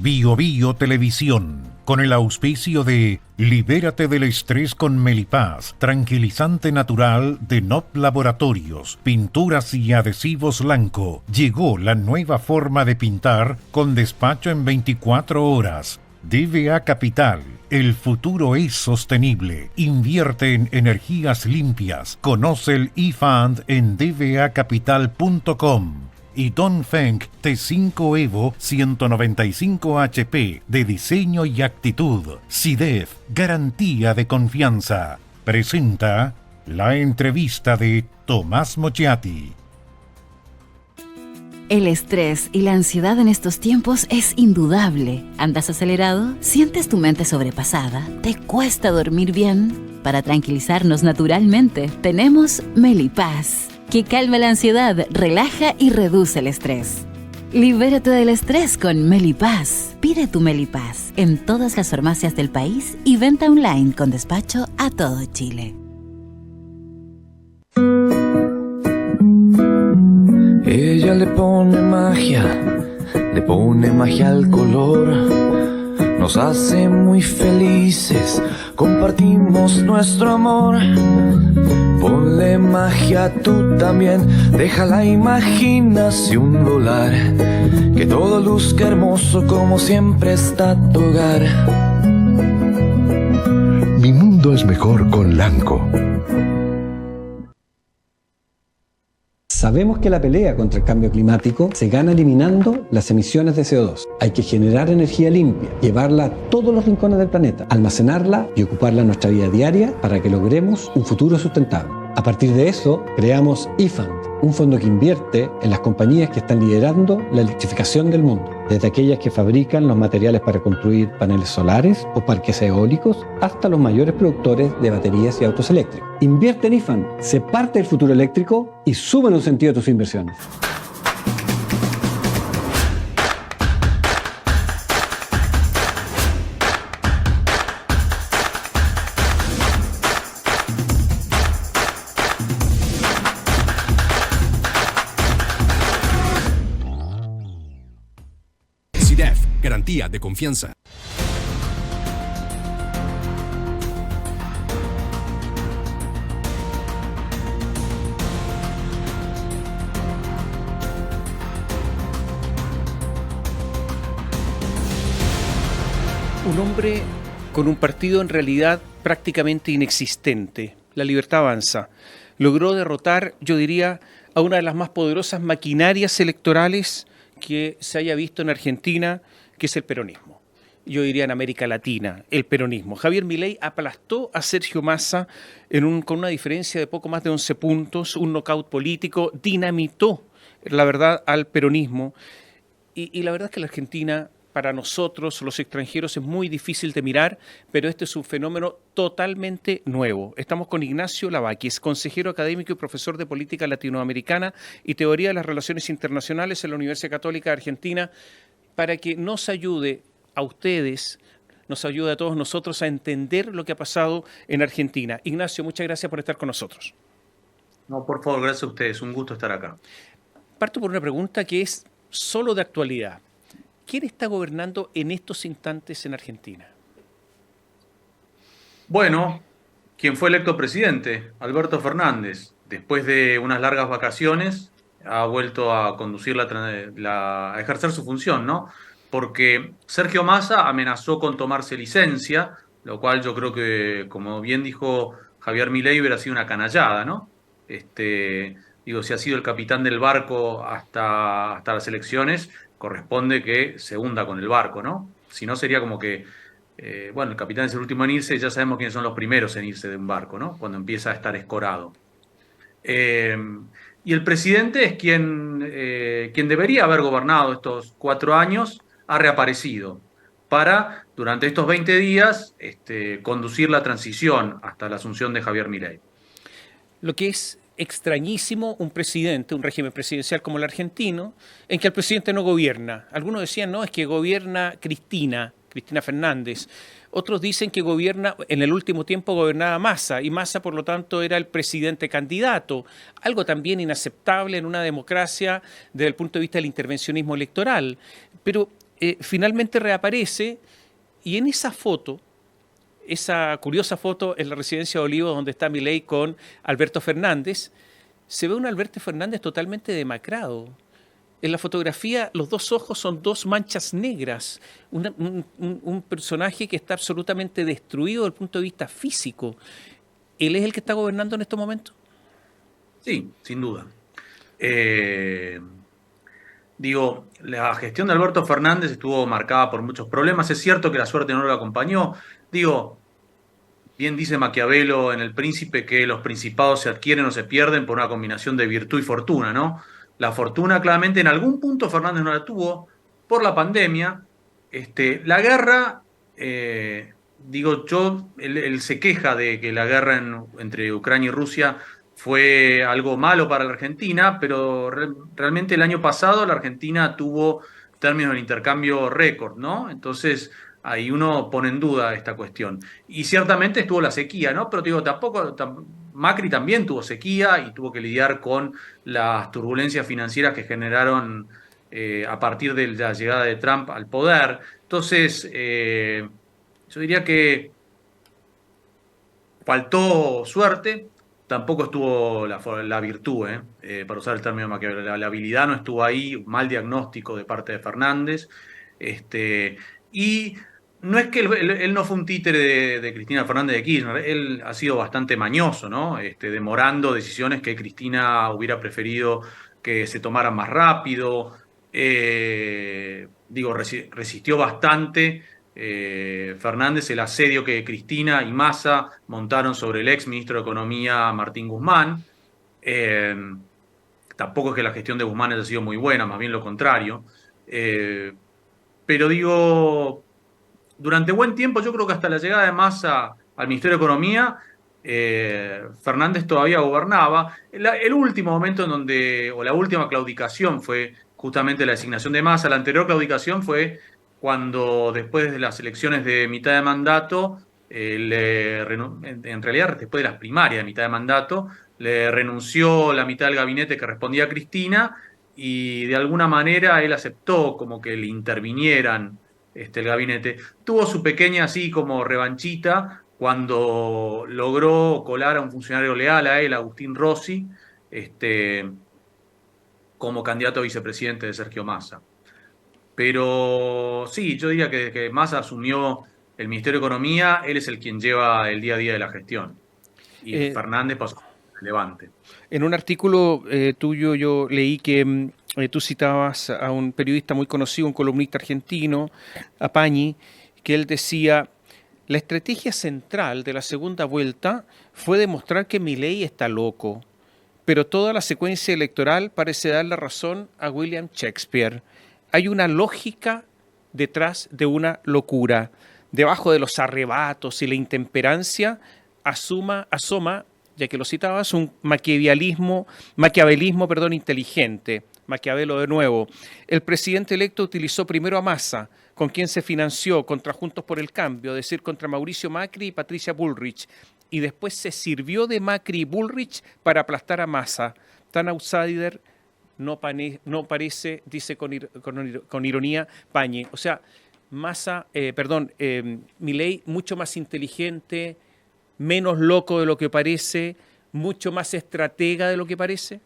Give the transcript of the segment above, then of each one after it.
Bio Bio Televisión, con el auspicio de Libérate del estrés con Melipaz, tranquilizante natural de NOP Laboratorios, pinturas y adhesivos Lanco. Llegó la nueva forma de pintar con despacho en 24 horas. DVA Capital, el futuro es sostenible. Invierte en energías limpias. Conoce el eFund en dvacapital.com. Y Dongfeng T5 Evo 195 HP de diseño y actitud. SIDEF, garantía de confianza. Presenta la entrevista de Tomás Mochiati. El estrés y la ansiedad en estos tiempos es indudable. ¿Andas acelerado? ¿Sientes tu mente sobrepasada? ¿Te cuesta dormir bien? Para tranquilizarnos naturalmente, tenemos Melipaz, que calma la ansiedad, relaja y reduce el estrés. Libérate del estrés con Melipaz. Pide tu Melipaz en todas las farmacias del país y venta online con despacho a todo Chile. Ella le pone magia al color. Nos hace muy felices, compartimos nuestro amor. Ponle magia tú también, deja la imaginación volar. Que todo luzca hermoso como siempre está tu hogar. Mi mundo es mejor con Lanco. Sabemos que la pelea contra el cambio climático se gana eliminando las emisiones de CO2. Hay que generar energía limpia, llevarla a todos los rincones del planeta, almacenarla y ocuparla en nuestra vida diaria para que logremos un futuro sustentable. A partir de eso, creamos eFund, un fondo que invierte en las compañías que están liderando la electrificación del mundo, desde aquellas que fabrican los materiales para construir paneles solares o parques eólicos, hasta los mayores productores de baterías y autos eléctricos. Invierte en eFund, sé parte del futuro eléctrico y súmale un sentido a tus inversiones. SIDEF, garantía de confianza. Un hombre con un partido en realidad prácticamente inexistente, La Libertad Avanza, logró derrotar, yo diría, a una de las más poderosas maquinarias electorales que se haya visto en Argentina, que es el peronismo. Yo diría en América Latina, el peronismo. Javier Milei aplastó a Sergio Massa con una diferencia de poco más de 11 puntos, un nocaut político, dinamitó, la verdad, al peronismo. Y la verdad es que la Argentina, para nosotros, los extranjeros, es muy difícil de mirar, pero este es un fenómeno totalmente nuevo. Estamos con Ignacio Lavaquis, consejero académico y profesor de Política Latinoamericana y Teoría de las Relaciones Internacionales en la Universidad Católica de Argentina, para que nos ayude a ustedes, nos ayude a todos nosotros a entender lo que ha pasado en Argentina. Ignacio, muchas gracias por estar con nosotros. No, por favor, gracias a ustedes. Un gusto estar acá. Parto por una pregunta que es solo de actualidad. ¿Quién está gobernando en estos instantes en Argentina? Bueno, quien fue electo presidente, Alberto Fernández, después de unas largas vacaciones, ha vuelto a conducir a ejercer su función, ¿no? Porque Sergio Massa amenazó con tomarse licencia, lo cual yo creo que, como bien dijo Javier Milei, hubiera sido una canallada, ¿no? Si ha sido el capitán del barco hasta las elecciones, corresponde que se hunda con el barco, ¿no? Si no, sería como que, el capitán es el último en irse y ya sabemos quiénes son los primeros en irse de un barco, ¿no? Cuando empieza a estar escorado. Y el presidente es quien debería haber gobernado estos 4 años, ha reaparecido para, durante estos 20 días, conducir la transición hasta la asunción de Javier Milei. Lo que es extrañísimo un presidente, un régimen presidencial como el argentino, en que el presidente no gobierna. Algunos decían, no, es que gobierna Cristina Fernández. Otros dicen que en el último tiempo gobernaba Massa, y Massa, por lo tanto, era el presidente candidato. Algo también inaceptable en una democracia desde el punto de vista del intervencionismo electoral. Pero finalmente reaparece y en esa foto, esa curiosa foto en la residencia de Olivos donde está Milei con Alberto Fernández, se ve un Alberto Fernández totalmente demacrado. En la fotografía los dos ojos son dos manchas negras, un personaje que está absolutamente destruido desde el punto de vista físico. ¿Él es el que está gobernando en estos momentos? Sí, sin duda. Digo, la gestión de Alberto Fernández estuvo marcada por muchos problemas. Es cierto que la suerte no lo acompañó. Digo, bien dice Maquiavelo en El Príncipe que los principados se adquieren o se pierden por una combinación de virtud y fortuna, ¿no? La fortuna, claramente, en algún punto Fernández no la tuvo por la pandemia. La guerra, digo yo, él se queja de que la guerra entre Ucrania y Rusia fue algo malo para la Argentina, pero realmente el año pasado la Argentina tuvo términos de intercambio récord, ¿no? Entonces ahí uno pone en duda esta cuestión. Y ciertamente estuvo la sequía, ¿no? Pero digo, Macri también tuvo sequía y tuvo que lidiar con las turbulencias financieras que generaron a partir de la llegada de Trump al poder. Entonces, yo diría que faltó suerte, tampoco estuvo la virtud, para usar el término Maquiavelo. La habilidad no estuvo ahí, mal diagnóstico de parte de Fernández. Y no es que él no fue un títere de Cristina Fernández de Kirchner, él ha sido bastante mañoso, ¿no? Demorando decisiones que Cristina hubiera preferido que se tomaran más rápido. Digo, resistió bastante Fernández el asedio que Cristina y Massa montaron sobre el ex ministro de Economía Martín Guzmán. Tampoco es que la gestión de Guzmán haya sido muy buena, más bien lo contrario. Pero digo, durante buen tiempo, yo creo que hasta la llegada de Massa al Ministerio de Economía, Fernández todavía gobernaba. El último momento en donde, o la última claudicación fue justamente la designación de Massa. La anterior claudicación fue cuando después de las elecciones de mitad de mandato, en realidad después de las primarias de mitad de mandato, le renunció la mitad del gabinete que respondía a Cristina y de alguna manera él aceptó como que le intervinieran el gabinete. Tuvo su pequeña así como revanchita cuando logró colar a un funcionario leal a él, Agustín Rossi, como candidato a vicepresidente de Sergio Massa. Pero sí, yo diría que desde que Massa asumió el Ministerio de Economía, él es el quien lleva el día a día de la gestión. Y Fernández pasó relevante. En un artículo tuyo yo leí que tú citabas a un periodista muy conocido, un columnista argentino, a Pañi, que él decía: la estrategia central de la segunda vuelta fue demostrar que Milei está loco, pero toda la secuencia electoral parece dar la razón a William Shakespeare. Hay una lógica detrás de una locura. Debajo de los arrebatos y la intemperancia asoma, ya que lo citabas, un maquiavelismo, inteligente. Maquiavelo de nuevo. El presidente electo utilizó primero a Massa, con quien se financió contra Juntos por el Cambio, es decir, contra Mauricio Macri y Patricia Bullrich, y después se sirvió de Macri y Bullrich para aplastar a Massa. Tan outsider no parece, dice con ironía Pañi. O sea, Milei mucho más inteligente, menos loco de lo que parece, mucho más estratega de lo que parece.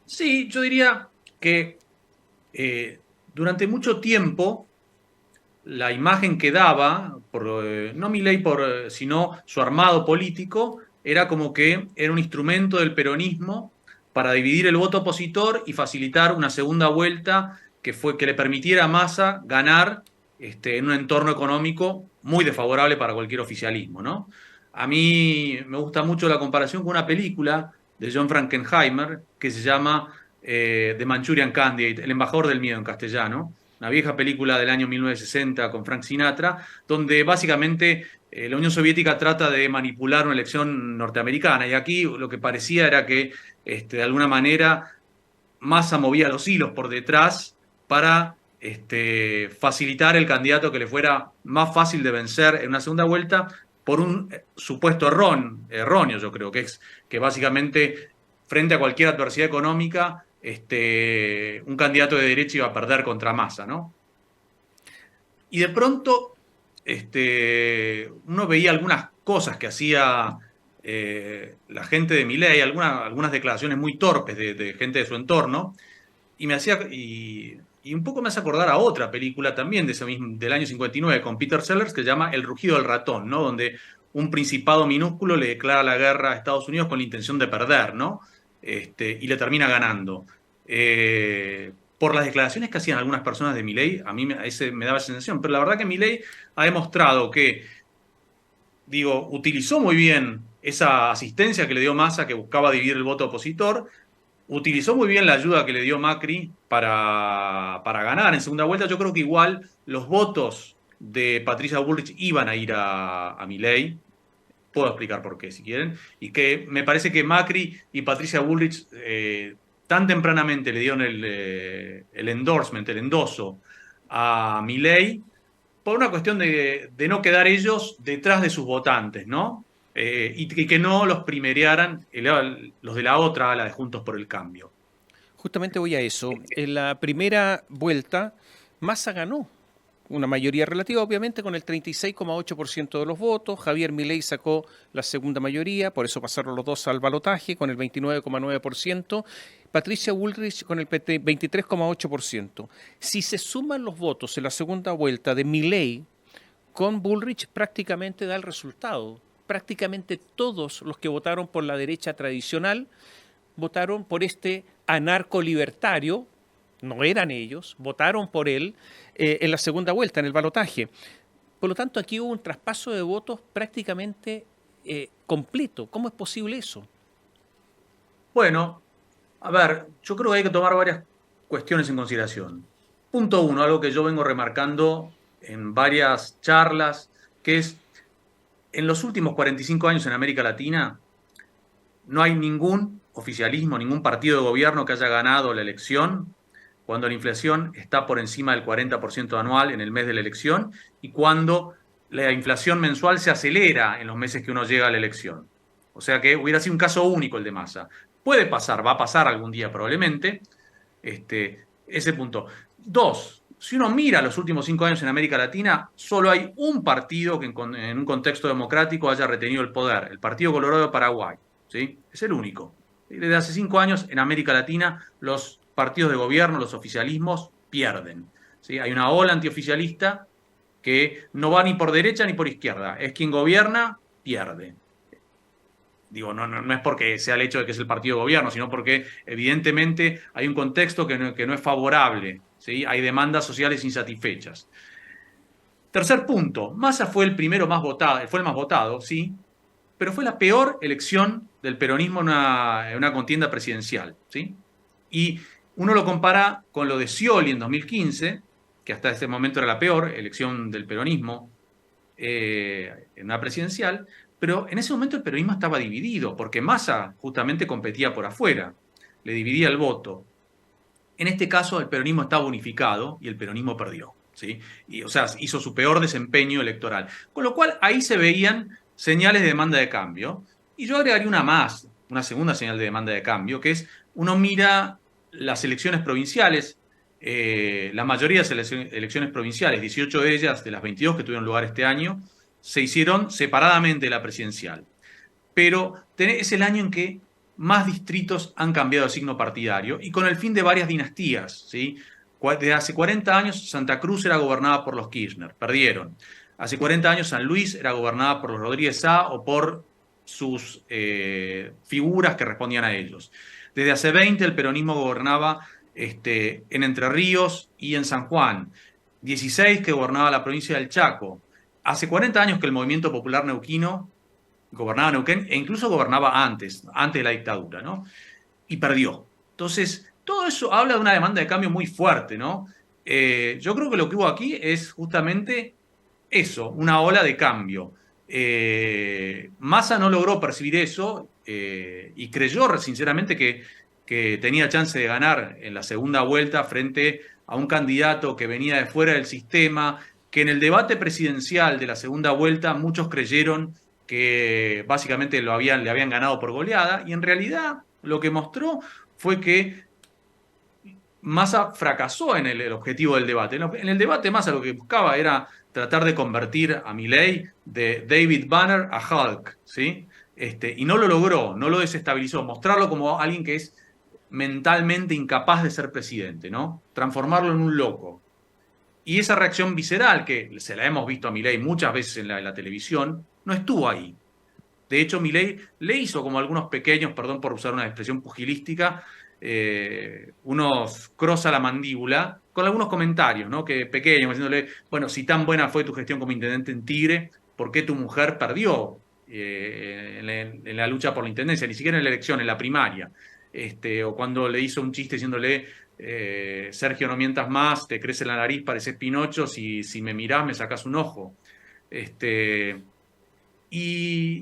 Sí, yo diría que durante mucho tiempo la imagen que daba, no Milei sino su armado político, era como que era un instrumento del peronismo para dividir el voto opositor y facilitar una segunda vuelta que le permitiera a Massa ganar en un entorno económico muy desfavorable para cualquier oficialismo, ¿no? A mí me gusta mucho la comparación con una película de John Frankenheimer que se llama The Manchurian Candidate, El embajador del miedo en castellano, una vieja película del año 1960 con Frank Sinatra, donde básicamente la Unión Soviética trata de manipular una elección norteamericana, y aquí lo que parecía era que de alguna manera Massa movía los hilos por detrás para facilitar el candidato que le fuera más fácil de vencer en una segunda vuelta por un supuesto erróneo, yo creo, que es que básicamente frente a cualquier adversidad económica un candidato de derecha iba a perder contra Massa, ¿no? Y de pronto uno veía algunas cosas que hacía la gente de Milei, algunas declaraciones muy torpes de gente de su entorno, y un poco me hace acordar a otra película también del año 59 con Peter Sellers que se llama El rugido del ratón, ¿no? Donde un principado minúsculo le declara la guerra a Estados Unidos con la intención de perder, ¿no? Y le termina ganando. Por las declaraciones que hacían algunas personas de Milei, a mí me daba esa sensación, pero la verdad que Milei ha demostrado que, digo, utilizó muy bien esa asistencia que le dio Massa, que buscaba dividir el voto opositor, utilizó muy bien la ayuda que le dio Macri para ganar en segunda vuelta. Yo creo que igual los votos de Patricia Bullrich iban a ir a Milei. Puedo explicar por qué, si quieren. Y que me parece que Macri y Patricia Bullrich tan tempranamente le dieron el endorsement, el endoso a Milei, por una cuestión de no quedar ellos detrás de sus votantes, ¿no? Y que no los primerearan los de la otra ala de Juntos por el Cambio. Justamente voy a eso. En la primera vuelta, Massa ganó una mayoría relativa, obviamente, con el 36,8% de los votos. Javier Milei sacó la segunda mayoría, por eso pasaron los dos al balotaje, con el 29,9%. Patricia Bullrich con el 23,8%. Si se suman los votos en la segunda vuelta de Milei con Bullrich, prácticamente da el resultado. Prácticamente todos los que votaron por la derecha tradicional votaron por este anarco-libertario, no eran ellos, votaron por él en la segunda vuelta, en el balotaje. Por lo tanto, aquí hubo un traspaso de votos prácticamente completo. ¿Cómo es posible eso? Bueno, a ver, yo creo que hay que tomar varias cuestiones en consideración. Punto uno, algo que yo vengo remarcando en varias charlas, que es, en los últimos 45 años en América Latina, no hay ningún oficialismo, ningún partido de gobierno que haya ganado la elección cuando la inflación está por encima del 40% anual en el mes de la elección y cuando la inflación mensual se acelera en los meses que uno llega a la elección. O sea que hubiera sido un caso único el de Massa. Puede pasar, va a pasar algún día probablemente, ese punto. Dos, si uno mira los últimos 5 años en América Latina, solo hay un partido que en un contexto democrático haya retenido el poder, el Partido Colorado de Paraguay, ¿sí? Es el único. Desde hace 5 años en América Latina los partidos de gobierno, los oficialismos, pierden, ¿sí? Hay una ola antioficialista que no va ni por derecha ni por izquierda. Es quien gobierna, pierde. Digo, no es porque sea el hecho de que es el partido de gobierno, sino porque evidentemente hay un contexto que no es favorable, ¿sí? Hay demandas sociales insatisfechas. Tercer punto, Massa fue el primero más votado, fue el más votado, sí, pero fue la peor elección del peronismo en una contienda presidencial, ¿sí? Y uno lo compara con lo de Scioli en 2015, que hasta ese momento era la peor elección del peronismo en una presidencial, pero en ese momento el peronismo estaba dividido, porque Massa justamente competía por afuera, le dividía el voto. En este caso el peronismo estaba unificado y el peronismo perdió, ¿sí? O sea, hizo su peor desempeño electoral. Con lo cual ahí se veían señales de demanda de cambio. Y yo agregaría una segunda señal de demanda de cambio, que es, uno mira las elecciones provinciales, la mayoría de las elecciones provinciales, 18 de ellas, de las 22 que tuvieron lugar este año, se hicieron separadamente de la presidencial. Pero es el año en que más distritos han cambiado de signo partidario y con el fin de varias dinastías, ¿sí? Desde hace 40 años Santa Cruz era gobernada por los Kirchner, perdieron. Hace 40 años San Luis era gobernada por los Rodríguez Sá o por sus figuras que respondían a ellos. Desde hace 20 el peronismo gobernaba en Entre Ríos y en San Juan. 16 que gobernaba la provincia del Chaco. Hace 40 años que el movimiento popular neuquino gobernaba Neuquén e incluso gobernaba antes de la dictadura, ¿no? Y perdió. Entonces, todo eso habla de una demanda de cambio muy fuerte, ¿no? Yo creo que lo que hubo aquí es justamente eso, una ola de cambio. Massa no logró percibir eso y creyó sinceramente que tenía chance de ganar en la segunda vuelta frente a un candidato que venía de fuera del sistema, que en el debate presidencial de la segunda vuelta muchos creyeron que básicamente le habían ganado por goleada, y en realidad lo que mostró fue que Massa fracasó en el objetivo del debate. En el debate Massa lo que buscaba era tratar de convertir a Milei de David Banner a Hulk, ¿sí? Y no lo logró, no lo desestabilizó, mostrarlo como alguien que es mentalmente incapaz de ser presidente, ¿no? Transformarlo en un loco. Y esa reacción visceral, que se la hemos visto a Milei muchas veces en la televisión, no estuvo ahí. De hecho, Milei le hizo como algunos pequeños, perdón por usar una expresión pugilística, unos cross a la mandíbula, con algunos comentarios, ¿no? Que pequeños, diciéndole, bueno, si tan buena fue tu gestión como intendente en Tigre, ¿por qué tu mujer perdió en la lucha por la intendencia? Ni siquiera en la elección, en la primaria. O cuando le hizo un chiste diciéndole, Sergio, no mientas más, te crece la nariz, pareces Pinocho, si me mirás me sacás un ojo. Y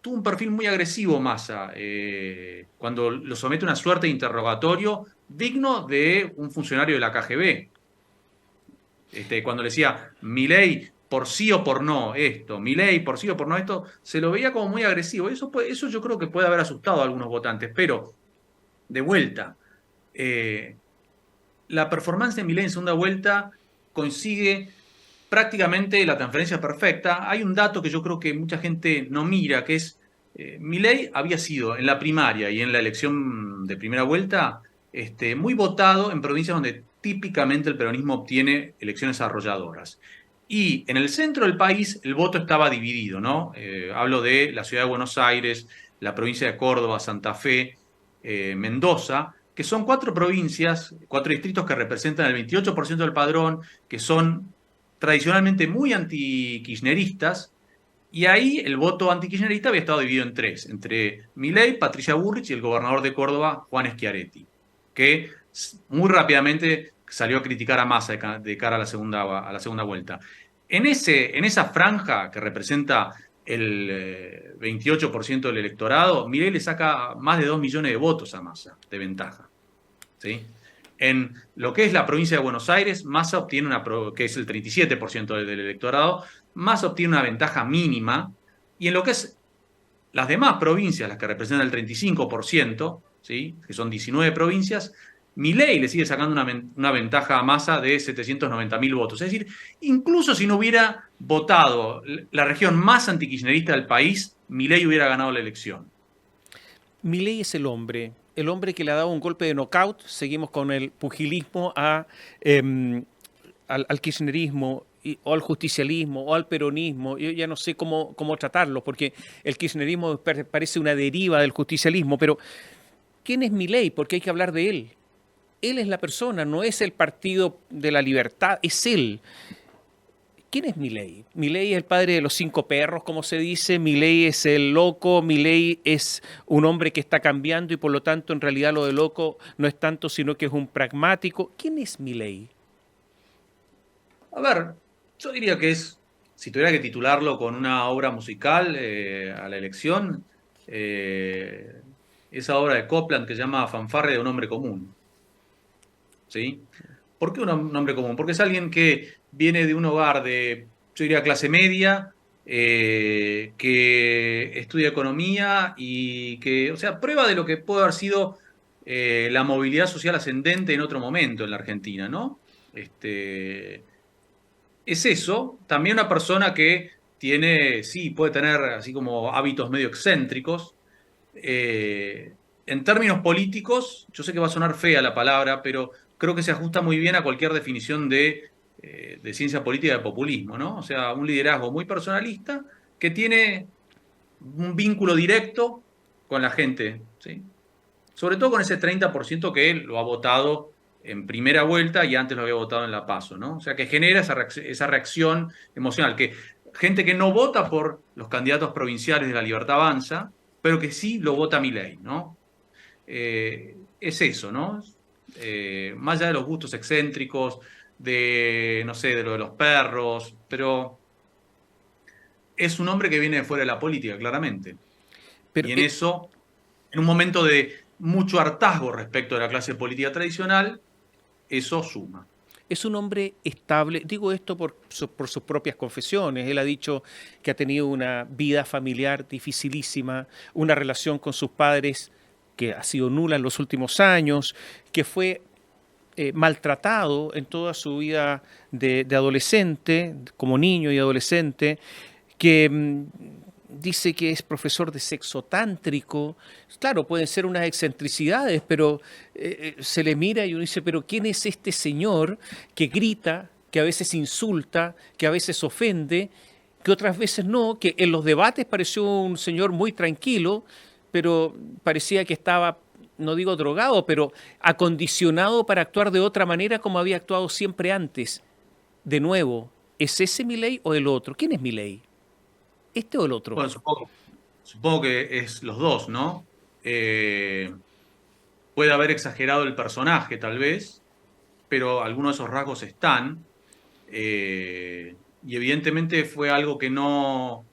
tuvo un perfil muy agresivo Massa, cuando lo somete a una suerte de interrogatorio digno de un funcionario de la KGB. Cuando le decía, Milei, por sí o por no esto, Milei, por sí o por no esto, se lo veía como muy agresivo. Eso yo creo que puede haber asustado a algunos votantes, pero, de vuelta, la performance de Milei en segunda vuelta consigue prácticamente la transferencia perfecta. Hay un dato que yo creo que mucha gente no mira, que es, Milei había sido en la primaria y en la elección de primera vuelta muy votado en provincias donde típicamente el peronismo obtiene elecciones arrolladoras. Y en el centro del país el voto estaba dividido, ¿no? Hablo de la ciudad de Buenos Aires, la provincia de Córdoba, Santa Fe, Mendoza, que son 4 provincias, 4 distritos que representan el 28% del padrón, que son tradicionalmente muy anti-kirchneristas, y ahí el voto anti-kirchnerista había estado dividido en 3, entre Milei, Patricia Bullrich y el gobernador de Córdoba, Juan Schiaretti, que muy rápidamente salió a criticar a Massa de cara a la segunda vuelta. En esa franja que representa el 28% del electorado, Milei le saca más de 2 millones de votos a Massa de ventaja, ¿sí? En lo que es la provincia de Buenos Aires, Massa obtiene que es el 37% del electorado, Massa obtiene una ventaja mínima, y en lo que es las demás provincias, las que representan el 35%, ¿sí? Que son 19 provincias, Milei le sigue sacando una ventaja a Massa de 790.000 votos. Es decir, incluso si no hubiera votado la región más antikirchnerista del país, Milei hubiera ganado la elección. Milei es el hombre que le ha dado un golpe de knockout. Seguimos con el pugilismo al kirchnerismo, o al justicialismo, o al peronismo. Yo ya no sé cómo tratarlo, porque el kirchnerismo parece una deriva del justicialismo, pero ¿quién es Milei? Porque hay que hablar de él. Él es la persona, no es el Partido de la Libertad, es él. ¿Quién es Milei? Milei es el padre de los 5 perros, como se dice. Milei es el loco. Milei es un hombre que está cambiando y por lo tanto en realidad lo de loco no es tanto, sino que es un pragmático. ¿Quién es Milei? A ver, yo diría que si tuviera que titularlo con una obra musical a la elección, esa obra de Copland que se llama Fanfarria de un hombre común. ¿Sí? ¿Por qué un hombre común? Porque es alguien que viene de un hogar yo diría, clase media, que estudia economía y que, o sea, prueba de lo que puede haber sido la movilidad social ascendente en otro momento en la Argentina, ¿no? Es eso. También una persona que puede tener así como hábitos medio excéntricos. En términos políticos, yo sé que va a sonar fea la palabra, pero creo que se ajusta muy bien a cualquier definición de ciencia política de populismo, ¿no? O sea, un liderazgo muy personalista que tiene un vínculo directo con la gente, ¿sí? Sobre todo con ese 30% que él lo ha votado en primera vuelta y antes lo había votado en la PASO, ¿no? O sea, que genera esa reacción emocional, que gente que no vota por los candidatos provinciales de La Libertad Avanza, pero que sí lo vota Milei, ¿no? Es eso, ¿no? Más allá de los gustos excéntricos, no sé, de lo de los perros, pero es un hombre que viene de fuera de la política, claramente. Pero, y en eso, en un momento de mucho hartazgo respecto de la clase política tradicional, eso suma. Es un hombre estable, digo esto por sus propias confesiones. Él ha dicho que ha tenido una vida familiar dificilísima, una relación con sus padres que ha sido nula en los últimos años, que fue maltratado en toda su vida de adolescente, como niño y adolescente, que dice que es profesor de sexo tántrico. Claro, pueden ser unas excentricidades, pero se le mira y uno dice, pero ¿quién es este señor que grita, que a veces insulta, que a veces ofende, que otras veces no, que en los debates pareció un señor muy tranquilo, pero parecía que estaba, no digo drogado, pero acondicionado para actuar de otra manera como había actuado siempre antes? De nuevo, ¿es ese Milei o el otro? ¿Quién es Milei? ¿Este o el otro? Bueno, supongo que es los dos, ¿no? Puede haber exagerado el personaje, tal vez, pero algunos de esos rasgos están. Y evidentemente fue algo que no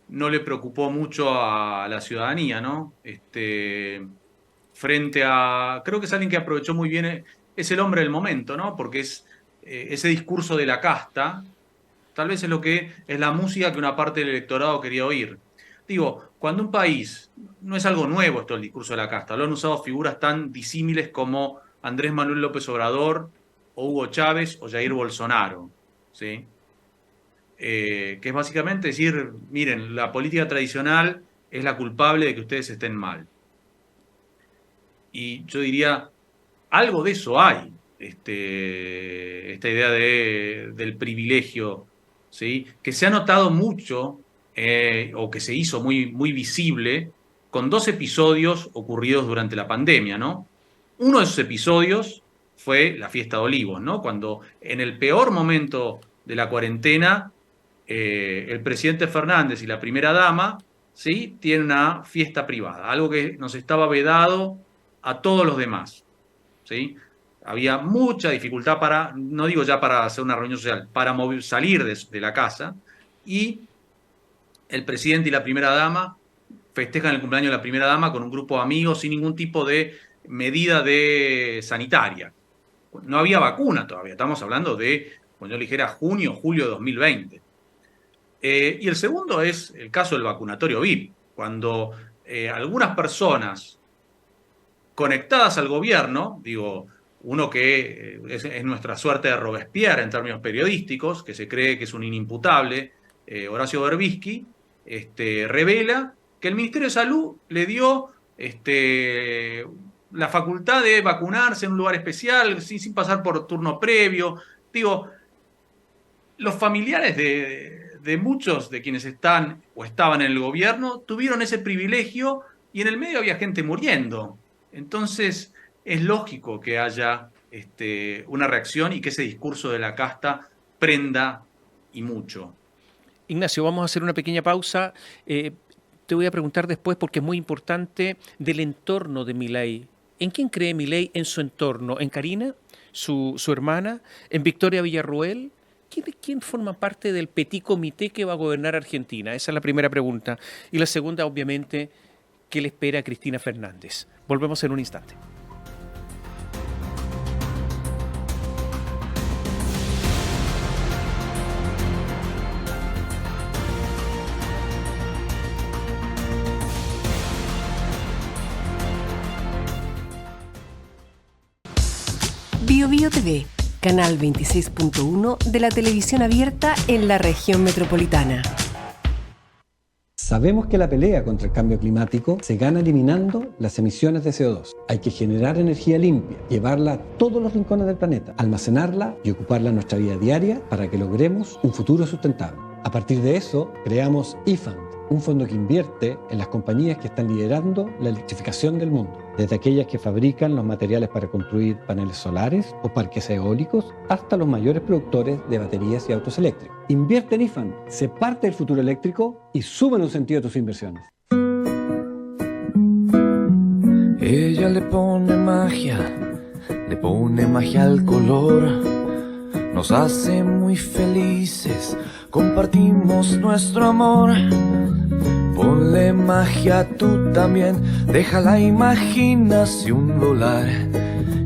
le preocupó mucho a la ciudadanía, ¿no? Frente a... Creo que es alguien que aprovechó muy bien, es el hombre del momento, ¿no? Porque es ese discurso de la casta, tal vez es lo que es la música que una parte del electorado quería oír. Digo, cuando un país, no es algo nuevo esto el discurso de la casta, lo han usado figuras tan disímiles como Andrés Manuel López Obrador, o Hugo Chávez, o Jair Bolsonaro, ¿sí? Que es básicamente decir, miren, la política tradicional es la culpable de que ustedes estén mal. Y yo diría, algo de eso hay, esta idea del privilegio, ¿sí? Que se ha notado mucho, o que se hizo muy, muy visible, con 2 episodios ocurridos durante la pandemia, ¿no? Uno de esos episodios fue la fiesta de Olivos, ¿no? Cuando en el peor momento de la cuarentena, el presidente Fernández y la primera dama, ¿sí?, tienen una fiesta privada, algo que nos estaba vedado a todos los demás, ¿sí? Había mucha dificultad para, no digo ya para hacer una reunión social, para salir de la casa, y el presidente y la primera dama festejan el cumpleaños de la primera dama con un grupo de amigos sin ningún tipo de medida sanitaria. No había vacuna todavía, estamos hablando de, cuando yo le dijera, junio, julio de 2020. Y el segundo es el caso del vacunatorio VIP, cuando algunas personas conectadas al gobierno, digo, uno que es nuestra suerte de Robespierre en términos periodísticos, que se cree que es un inimputable, Horacio Berbisky, revela que el Ministerio de Salud le dio la facultad de vacunarse en un lugar especial, sin pasar por turno previo. Digo, los familiares de muchos de quienes están o estaban en el gobierno tuvieron ese privilegio y en el medio había gente muriendo. Entonces es lógico que haya una reacción y que ese discurso de la casta prenda y mucho. Ignacio, vamos a hacer una pequeña pausa. Te voy a preguntar después, porque es muy importante, del entorno de Milei. ¿En quién cree Milei en su entorno? ¿En Karina, su hermana? ¿En Victoria Villarroel? ¿Quién forma parte del petit comité que va a gobernar Argentina? Esa es la primera pregunta. Y la segunda, obviamente, ¿qué le espera a Cristina Fernández? Volvemos en un instante. BioBio TV, canal 26.1 de la televisión abierta en la región metropolitana. Sabemos que la pelea contra el cambio climático se gana eliminando las emisiones de CO2. Hay que generar energía limpia, llevarla a todos los rincones del planeta, almacenarla y ocuparla en nuestra vida diaria para que logremos un futuro sustentable. A partir de eso, creamos eFund, un fondo que invierte en las compañías que están liderando la electrificación del mundo, desde aquellas que fabrican los materiales para construir paneles solares o parques eólicos, hasta los mayores productores de baterías y autos eléctricos. Invierte en eFund, sé parte del futuro eléctrico y suma en un sentido tus inversiones. Ella le pone magia al color, nos hace muy felices, compartimos nuestro amor. Ponle magia tú también, deja la imaginación volar,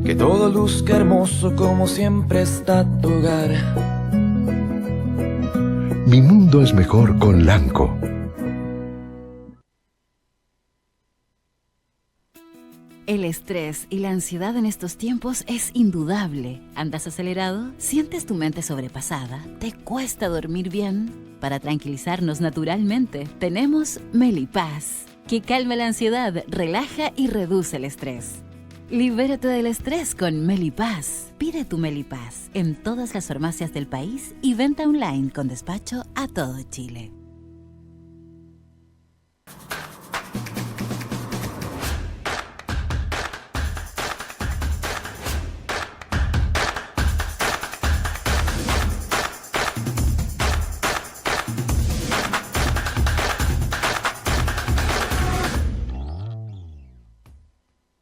que todo luzca hermoso como siempre está tu hogar. Mi mundo es mejor con Lanco. El estrés y la ansiedad en estos tiempos es indudable. ¿Andas acelerado? ¿Sientes tu mente sobrepasada? ¿Te cuesta dormir bien? Para tranquilizarnos naturalmente, tenemos Melipaz, que calma la ansiedad, relaja y reduce el estrés. Libérate del estrés con Melipaz. Pide tu Melipaz en todas las farmacias del país y venta online con despacho a todo Chile.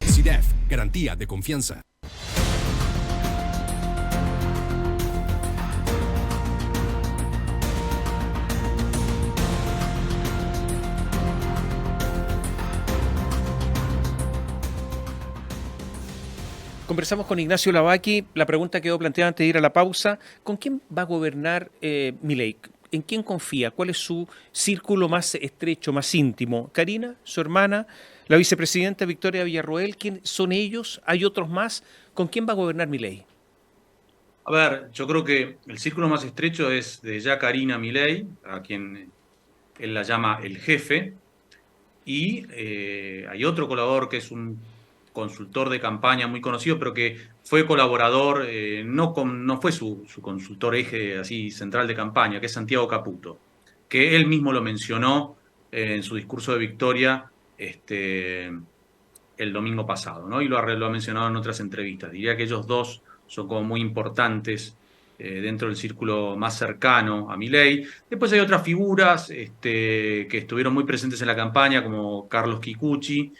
CDEF, garantía de confianza. Conversamos con Ignacio Lavaki. La pregunta quedó planteada antes de ir a la pausa. ¿Con quién va a gobernar Milei? ¿En quién confía? ¿Cuál es su círculo más estrecho, más íntimo? ¿Karina, su hermana, la vicepresidenta Victoria Villarroel? ¿Quién son ellos? ¿Hay otros más? ¿Con quién va a gobernar Milei? A ver, yo creo que el círculo más estrecho es de ya Karina Milei, a quien él la llama el jefe, y hay otro colaborador que es un consultor de campaña muy conocido, pero que fue colaborador, no fue su consultor eje así central de campaña, que es Santiago Caputo, que él mismo lo mencionó en su discurso de victoria el domingo pasado, ¿no? Y lo ha mencionado en otras entrevistas. Diría que ellos dos son como muy importantes dentro del círculo más cercano a Milei. Después hay otras figuras que estuvieron muy presentes en la campaña, como Carlos Kikuchi.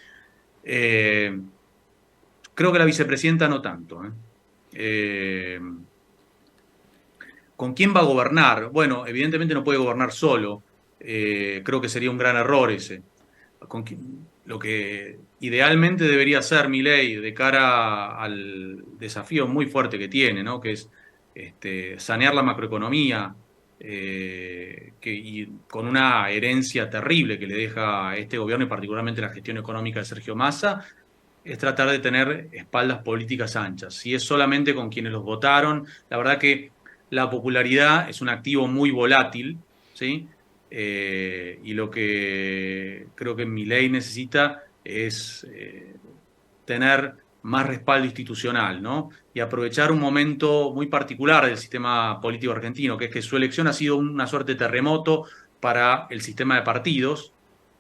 Creo que la vicepresidenta no tanto. ¿Con quién va a gobernar? Bueno, evidentemente no puede gobernar solo. Creo que sería un gran error ese. Lo que idealmente debería hacer Milei de cara al desafío muy fuerte que tiene, ¿no? Que es sanear la macroeconomía, y con una herencia terrible que le deja este gobierno y particularmente la gestión económica de Sergio Massa, es tratar de tener espaldas políticas anchas. Si es solamente con quienes los votaron, la verdad que la popularidad es un activo muy volátil, ¿sí? Y lo que creo que Milei necesita es tener más respaldo institucional, ¿no? Y aprovechar un momento muy particular del sistema político argentino, que es que su elección ha sido una suerte de terremoto para el sistema de partidos,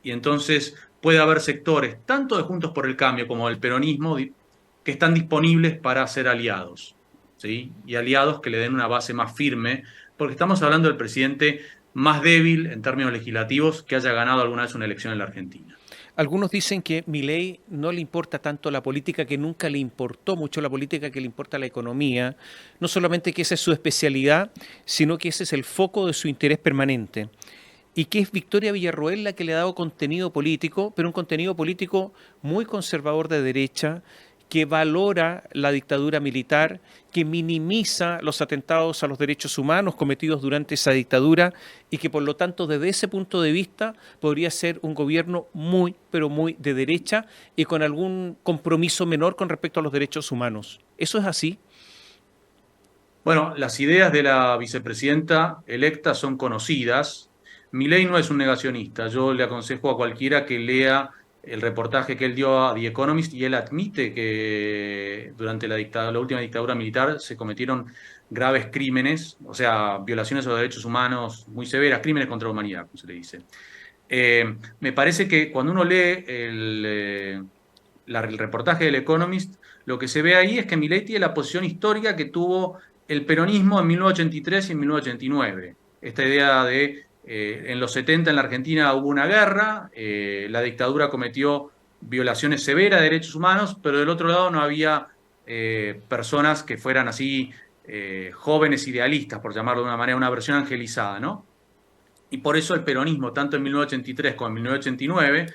y entonces puede haber sectores, tanto de Juntos por el Cambio como del peronismo, que están disponibles para ser aliados, ¿sí? Y aliados que le den una base más firme, porque estamos hablando del presidente más débil en términos legislativos que haya ganado alguna vez una elección en la Argentina. Algunos dicen que Milei no le importa tanto la política, que nunca le importó mucho la política, que le importa la economía. No solamente que esa es su especialidad, sino que ese es el foco de su interés permanente. Y que es Victoria Villarroel la que le ha dado contenido político, pero un contenido político muy conservador de derecha, que valora la dictadura militar, que minimiza los atentados a los derechos humanos cometidos durante esa dictadura y que por lo tanto desde ese punto de vista podría ser un gobierno muy, pero muy de derecha y con algún compromiso menor con respecto a los derechos humanos. ¿Eso es así? Bueno, las ideas de la vicepresidenta electa son conocidas. Milei no es un negacionista. Yo le aconsejo a cualquiera que lea el reportaje que él dio a The Economist, y él admite que durante la última dictadura militar se cometieron graves crímenes, o sea, violaciones a los derechos humanos muy severas, crímenes contra la humanidad, como se le dice. Me parece que cuando uno lee el reportaje del Economist, lo que se ve ahí es que Milei tiene la posición histórica que tuvo el peronismo en 1983 y en 1989. Esta idea de en los 70 en la Argentina hubo una guerra, la dictadura cometió violaciones severas de derechos humanos, pero del otro lado no había personas que fueran así jóvenes idealistas, por llamarlo de una manera, una versión angelizada, ¿no? Y por eso el peronismo, tanto en 1983 como en 1989,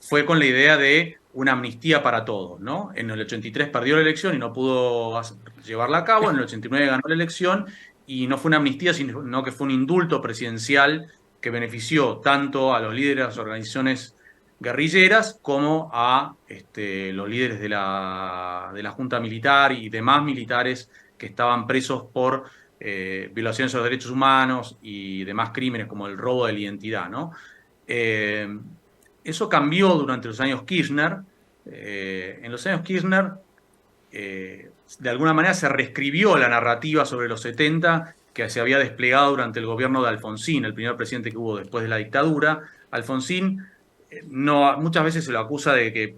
fue con la idea de una amnistía para todos, ¿no? En el 83 perdió la elección y no pudo llevarla a cabo, en el 89 ganó la elección, y no fue una amnistía, sino que fue un indulto presidencial que benefició tanto a los líderes de las organizaciones guerrilleras como a los líderes de la Junta Militar y demás militares que estaban presos por violaciones a los derechos humanos y demás crímenes como el robo de la identidad, ¿no? Eso cambió durante los años Kirchner. En los años Kirchner, de alguna manera se reescribió la narrativa sobre los 70 que se había desplegado durante el gobierno de Alfonsín, el primer presidente que hubo después de la dictadura. Alfonsín muchas veces se lo acusa de que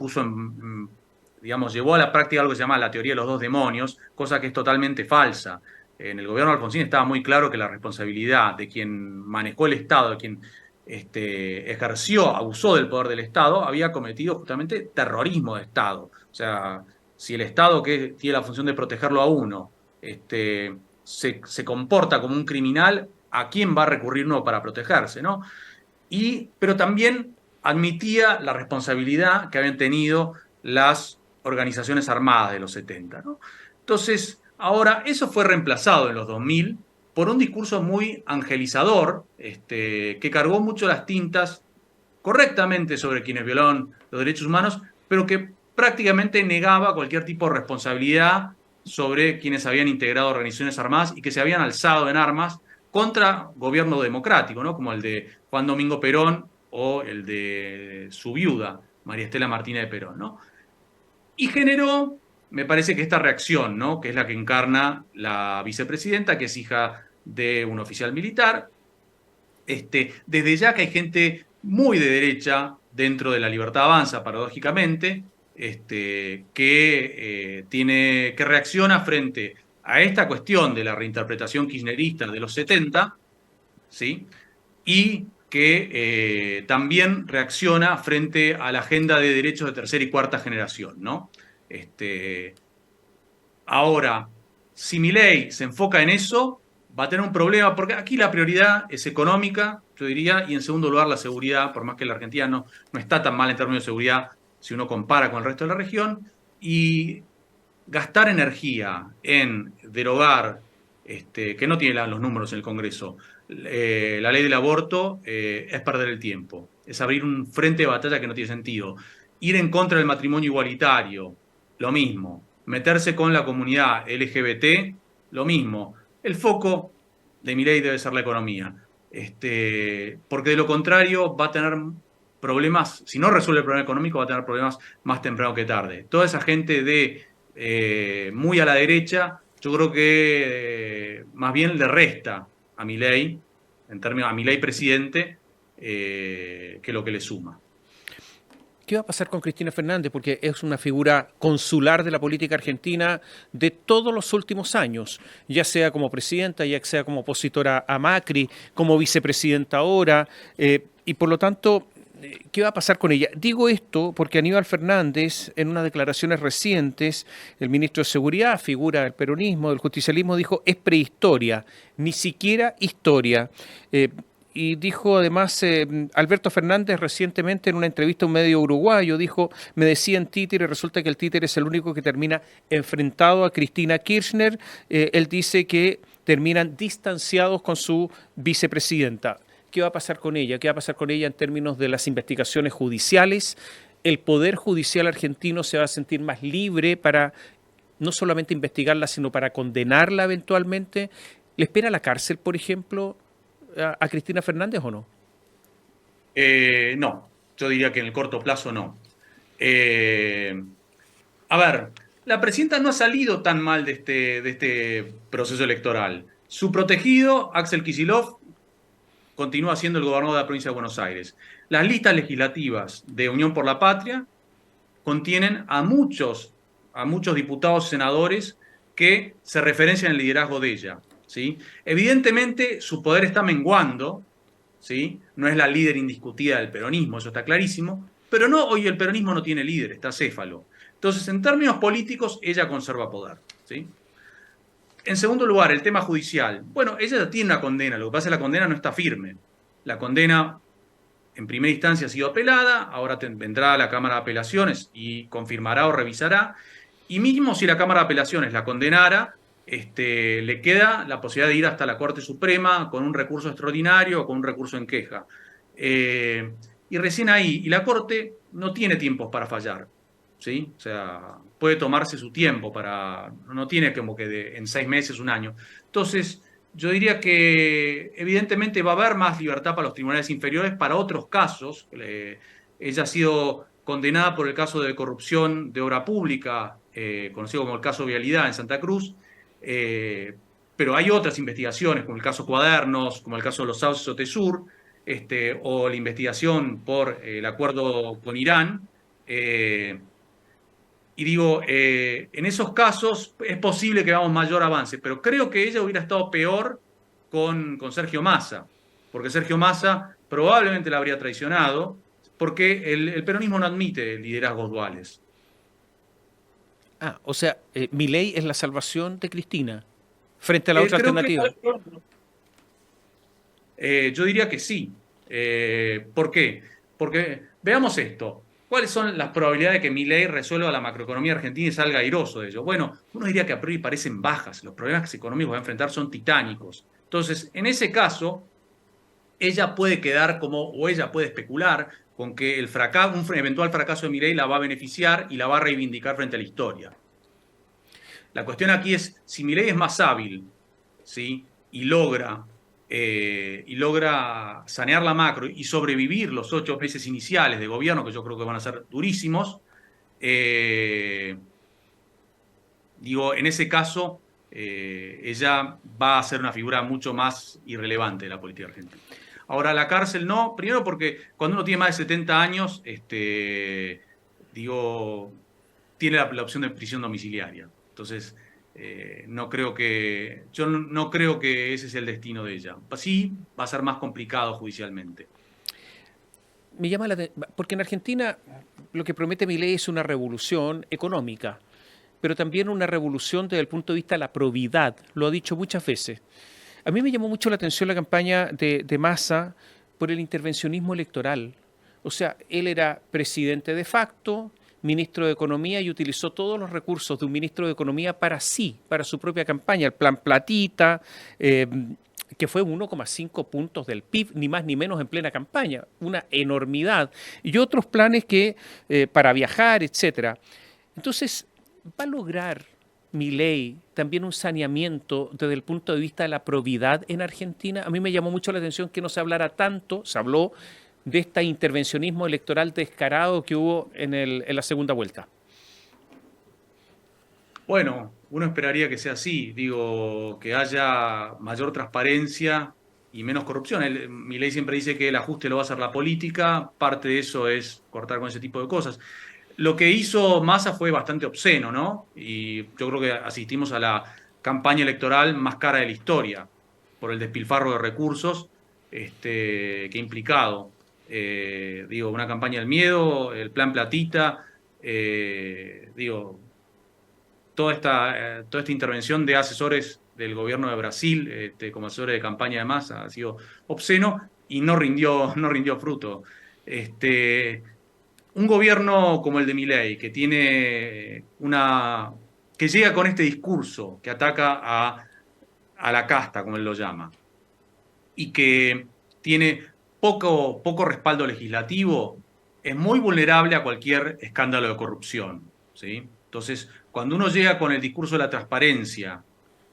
llevó a la práctica algo que se llama la teoría de los dos demonios, cosa que es totalmente falsa. En el gobierno de Alfonsín estaba muy claro que la responsabilidad de quien manejó el Estado, de quien abusó del poder del Estado, había cometido justamente terrorismo de Estado. O sea, si el Estado, que tiene la función de protegerlo a uno, se comporta como un criminal, ¿a quién va a recurrir uno para protegerse, no? Pero también admitía la responsabilidad que habían tenido las organizaciones armadas de los 70, ¿no? Entonces, ahora eso fue reemplazado en los 2000 por un discurso muy angelizador, que cargó mucho las tintas correctamente sobre quienes violaron los derechos humanos, pero que prácticamente negaba cualquier tipo de responsabilidad sobre quienes habían integrado organizaciones armadas y que se habían alzado en armas contra gobierno democrático, ¿no? Como el de Juan Domingo Perón o el de su viuda, María Estela Martínez de Perón, ¿no? Y generó, me parece que esta reacción, ¿no? Que es la que encarna la vicepresidenta, que es hija de un oficial militar. Desde ya que hay gente muy de derecha dentro de La Libertad Avanza, paradójicamente, que reacciona frente a esta cuestión de la reinterpretación kirchnerista de los 70, ¿sí? Y que también reacciona frente a la agenda de derechos de tercera y cuarta generación, ¿no? Ahora, si Milei se enfoca en eso, va a tener un problema, porque aquí la prioridad es económica, yo diría, y en segundo lugar la seguridad, por más que la Argentina no está tan mal en términos de seguridad si uno compara con el resto de la región, y gastar energía en derogar, que no tiene los números en el Congreso, la ley del aborto, es perder el tiempo, es abrir un frente de batalla que no tiene sentido. Ir en contra del matrimonio igualitario, lo mismo. Meterse con la comunidad LGBT, lo mismo. El foco de Milei debe ser la economía, porque de lo contrario va a tener problemas, si no resuelve el problema económico, va a tener problemas más temprano que tarde. Toda esa gente muy a la derecha, yo creo que más bien le resta a Milei, a Milei presidente, que lo que le suma. ¿Qué va a pasar con Cristina Fernández? Porque es una figura consular de la política argentina de todos los últimos años, ya sea como presidenta, ya sea como opositora a Macri, como vicepresidenta ahora, y por lo tanto, ¿qué va a pasar con ella? Digo esto porque Aníbal Fernández, en unas declaraciones recientes, el ministro de Seguridad, figura del peronismo, del justicialismo, dijo, es prehistoria, ni siquiera historia. Y dijo además Alberto Fernández recientemente en una entrevista a un medio uruguayo, dijo, me decían títere, resulta que el títere es el único que termina enfrentado a Cristina Kirchner. Él dice que terminan distanciados con su vicepresidenta. ¿Qué va a pasar con ella? ¿Qué va a pasar con ella en términos de las investigaciones judiciales? ¿El Poder Judicial argentino se va a sentir más libre para no solamente investigarla, sino para condenarla eventualmente? ¿Le espera la cárcel, por ejemplo, a Cristina Fernández o no? No, yo diría que en el corto plazo no. A ver, la presidenta no ha salido tan mal de este proceso electoral. Su protegido, Axel Kicillof, continúa siendo el gobernador de la provincia de Buenos Aires. Las listas legislativas de Unión por la Patria contienen a muchos diputados y senadores que se referencian al liderazgo de ella, ¿sí? Evidentemente su poder está menguando, ¿sí? No es la líder indiscutida del peronismo, eso está clarísimo, pero hoy el peronismo no tiene líder, está acéfalo. Entonces, en términos políticos, ella conserva poder, ¿sí? En segundo lugar, el tema judicial. Bueno, ella ya tiene una condena, lo que pasa es que la condena no está firme. La condena en primera instancia ha sido apelada, ahora vendrá a la Cámara de Apelaciones y confirmará o revisará. Y mismo si la Cámara de Apelaciones la condenara, le queda la posibilidad de ir hasta la Corte Suprema con un recurso extraordinario o con un recurso en queja. y recién ahí, y la Corte no tiene tiempos para fallar, ¿sí? O sea, puede tomarse su tiempo no tiene como que en 6 meses, un año. Entonces, yo diría que evidentemente va a haber más libertad para los tribunales inferiores para otros casos. Ella ha sido condenada por el caso de corrupción de obra pública, conocido como el caso Vialidad en Santa Cruz, pero hay otras investigaciones, como el caso Cuadernos, como el caso de los Sauces Otesur, o la investigación por el acuerdo con Irán. Y digo, en esos casos es posible que veamos mayor avance, pero creo que ella hubiera estado peor con Sergio Massa, porque Sergio Massa probablemente la habría traicionado, porque el peronismo no admite liderazgos duales. O sea, Milei es la salvación de Cristina frente a la otra alternativa. Yo diría que sí. ¿Por qué? Porque veamos esto. ¿Cuáles son las probabilidades de que Milei resuelva la macroeconomía argentina y salga airoso de ello? Bueno, uno diría que a priori parecen bajas. Los problemas económicos que va a enfrentar son titánicos. Entonces, en ese caso, ella puede quedar o ella puede especular con que un eventual fracaso de Milei la va a beneficiar y la va a reivindicar frente a la historia. La cuestión aquí es si Milei es más hábil, ¿sí? y logra sanear la macro y sobrevivir los 8 meses iniciales de gobierno, que yo creo que van a ser durísimos, en ese caso, ella va a ser una figura mucho más irrelevante de la política argentina. Ahora, la cárcel no, primero porque cuando uno tiene más de 70 años, tiene la opción de prisión domiciliaria. Entonces, yo no creo que ese es el destino de ella. Sí, va a ser más complicado judicialmente. Me llama porque en Argentina lo que promete Milei es una revolución económica, pero también una revolución desde el punto de vista de la probidad. Lo ha dicho muchas veces. A mí me llamó mucho la atención la campaña de Massa por el intervencionismo electoral. O sea, él era presidente de facto, ministro de Economía, y utilizó todos los recursos de un ministro de Economía para su propia campaña. El plan Platita, que fue 1,5 puntos del PIB, ni más ni menos en plena campaña, una enormidad. Y otros planes para viajar, etcétera. Entonces, ¿va a lograr Milei también un saneamiento desde el punto de vista de la probidad en Argentina? A mí me llamó mucho la atención que no se hablara tanto, se habló de este intervencionismo electoral descarado que hubo en la segunda vuelta. Bueno, uno esperaría que sea así, que haya mayor transparencia y menos corrupción. Milei siempre dice que el ajuste lo va a hacer la política, parte de eso es cortar con ese tipo de cosas. Lo que hizo Massa fue bastante obsceno, ¿no? Y yo creo que asistimos a la campaña electoral más cara de la historia, por el despilfarro de recursos que ha implicado. Una campaña del miedo, el plan Platita, toda esta intervención de asesores del gobierno de Brasil, como asesores de campaña de Massa, ha sido obsceno y no rindió fruto. Un gobierno como el de Milei, que que llega con este discurso que ataca a la casta, como él lo llama, y que tiene poco respaldo legislativo, es muy vulnerable a cualquier escándalo de corrupción, ¿sí? Entonces, cuando uno llega con el discurso de la transparencia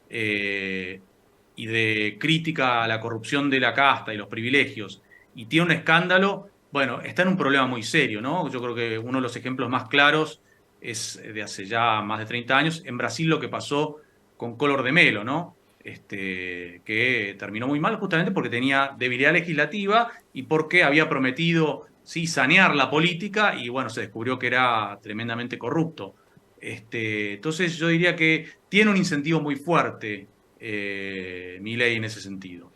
y de crítica a la corrupción de la casta y los privilegios, y tiene un escándalo, bueno, está en un problema muy serio, ¿no? Yo creo que uno de los ejemplos más claros es de hace ya más de 30 años, en Brasil lo que pasó con Collor de Mello, ¿no? Que terminó muy mal justamente porque tenía debilidad legislativa y porque había prometido, sí, sanear la política y, bueno, se descubrió que era tremendamente corrupto. Entonces yo diría que tiene un incentivo muy fuerte Milei en ese sentido.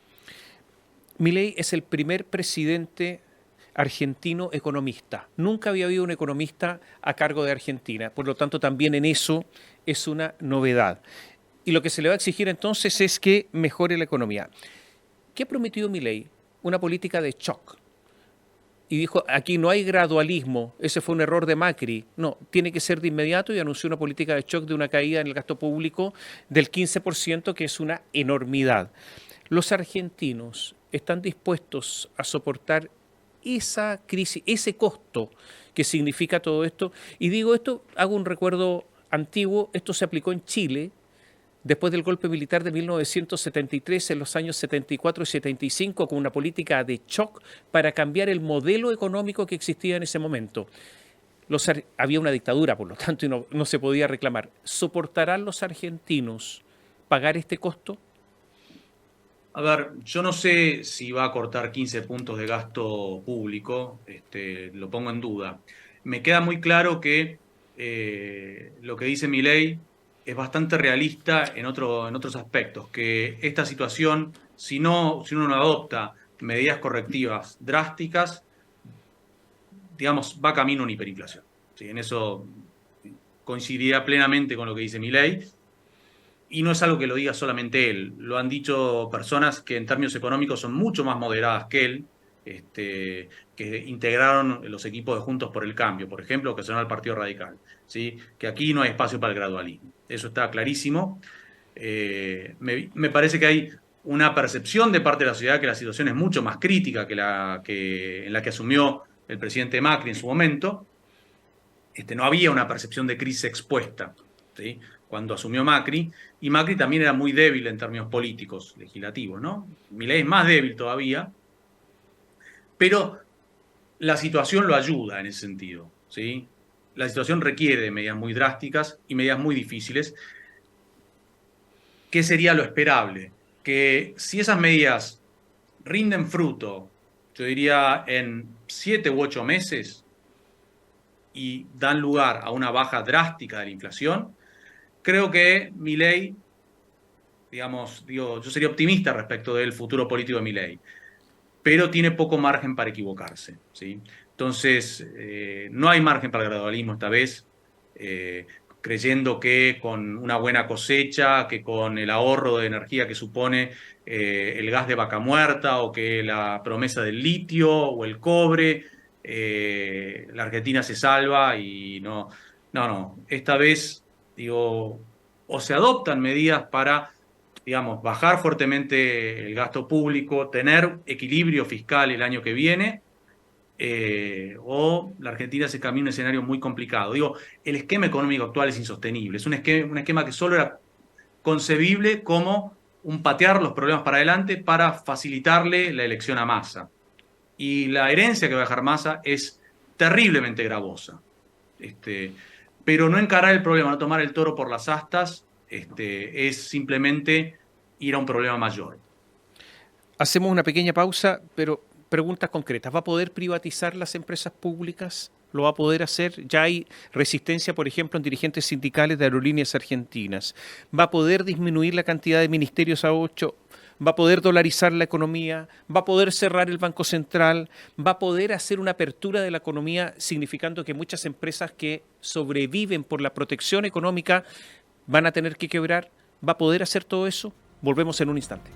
Milei es el primer presidente argentino economista. Nunca había habido un economista a cargo de Argentina, por lo tanto también en eso es una novedad. Y lo que se le va a exigir entonces es que mejore la economía. ¿Qué ha prometido Milei? Una política de shock. Y dijo, aquí no hay gradualismo, ese fue un error de Macri. No, tiene que ser de inmediato, y anunció una política de shock de una caída en el gasto público del 15%, que es una enormidad. ¿Los argentinos están dispuestos a soportar esa crisis, ese costo que significa todo esto. Y digo esto, hago un recuerdo antiguo, esto se aplicó en Chile después del golpe militar de 1973, en los años 74 y 75, con una política de shock para cambiar el modelo económico que existía en ese momento. Había una dictadura, por lo tanto, y no se podía reclamar. ¿Soportarán los argentinos pagar este costo? A ver, yo no sé si va a cortar 15 puntos de gasto público, lo pongo en duda. Me queda muy claro que lo que dice Milei es bastante realista en otros aspectos, que esta situación, si uno no adopta medidas correctivas drásticas, digamos, va camino a una hiperinflación. ¿Sí? En eso coincidiría plenamente con lo que dice Milei. Y no es algo que lo diga solamente él, lo han dicho personas que en términos económicos son mucho más moderadas que él, que integraron los equipos de Juntos por el Cambio, por ejemplo, que son al Partido Radical, ¿sí? Que aquí no hay espacio para el gradualismo. Eso está clarísimo. Me parece que hay una percepción de parte de la sociedad que la situación es mucho más crítica que en la que asumió el presidente Macri en su momento. No había una percepción de crisis expuesta, ¿sí? Cuando asumió Macri, y Macri también era muy débil en términos políticos, legislativos, ¿no? Milei es más débil todavía, pero la situación lo ayuda en ese sentido, ¿sí? La situación requiere de medidas muy drásticas y medidas muy difíciles. ¿Qué sería lo esperable? Que si esas medidas rinden fruto, yo diría en 7 u 8 meses, y dan lugar a una baja drástica de la inflación, creo que Milei, yo sería optimista respecto del futuro político de Milei, pero tiene poco margen para equivocarse, ¿sí? Entonces, no hay margen para el gradualismo esta vez, creyendo que con una buena cosecha, que con el ahorro de energía que supone el gas de vaca muerta, o que la promesa del litio o el cobre, la Argentina se salva. Y no. Esta vez, o se adoptan medidas para, bajar fuertemente el gasto público, tener equilibrio fiscal el año que viene, o la Argentina se camina un escenario muy complicado. El esquema económico actual es insostenible. Es un esquema que solo era concebible como un patear los problemas para adelante para facilitarle la elección a Massa. Y la herencia que va a dejar Massa es terriblemente gravosa. Pero no encarar el problema, no tomar el toro por las astas, es simplemente ir a un problema mayor. Hacemos una pequeña pausa, pero preguntas concretas. ¿Va a poder privatizar las empresas públicas? ¿Lo va a poder hacer? Ya hay resistencia, por ejemplo, en dirigentes sindicales de aerolíneas argentinas. ¿Va a poder disminuir la cantidad de ministerios a 8? ¿Va a poder dolarizar la economía? ¿Va a poder cerrar el Banco Central? ¿Va a poder hacer una apertura de la economía, significando que muchas empresas que sobreviven por la protección económica van a tener que quebrar? ¿Va a poder hacer todo eso? Volvemos en un instante.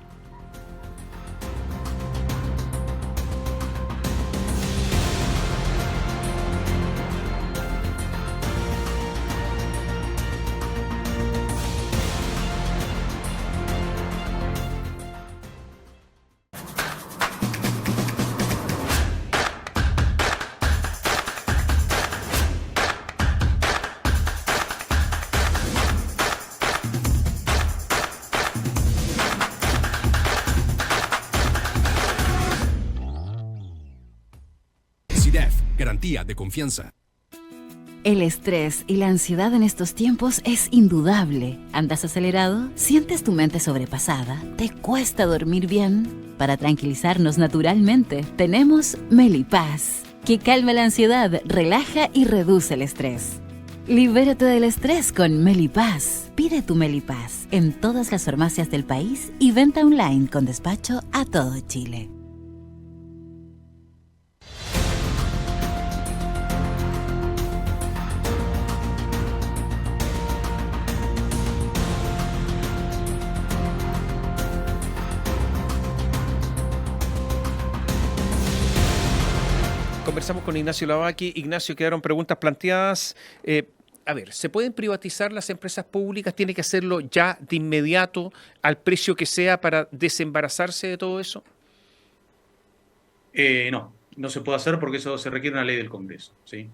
Garantía de confianza. El estrés y la ansiedad en estos tiempos es indudable. ¿Andas acelerado? ¿Sientes tu mente sobrepasada? ¿Te cuesta dormir bien? Para tranquilizarnos naturalmente, tenemos Melipaz, que calma la ansiedad, relaja y reduce el estrés. Libérate del estrés con Melipaz. Pide tu Melipaz en todas las farmacias del país y venta online con despacho a todo Chile. Conversamos con Ignacio Lavaki. Ignacio, quedaron preguntas planteadas. A ver, ¿se pueden privatizar las empresas públicas? ¿Tiene que hacerlo ya de inmediato al precio que sea para desembarazarse de todo eso? no se puede hacer porque eso se requiere una ley del Congreso, ¿sí?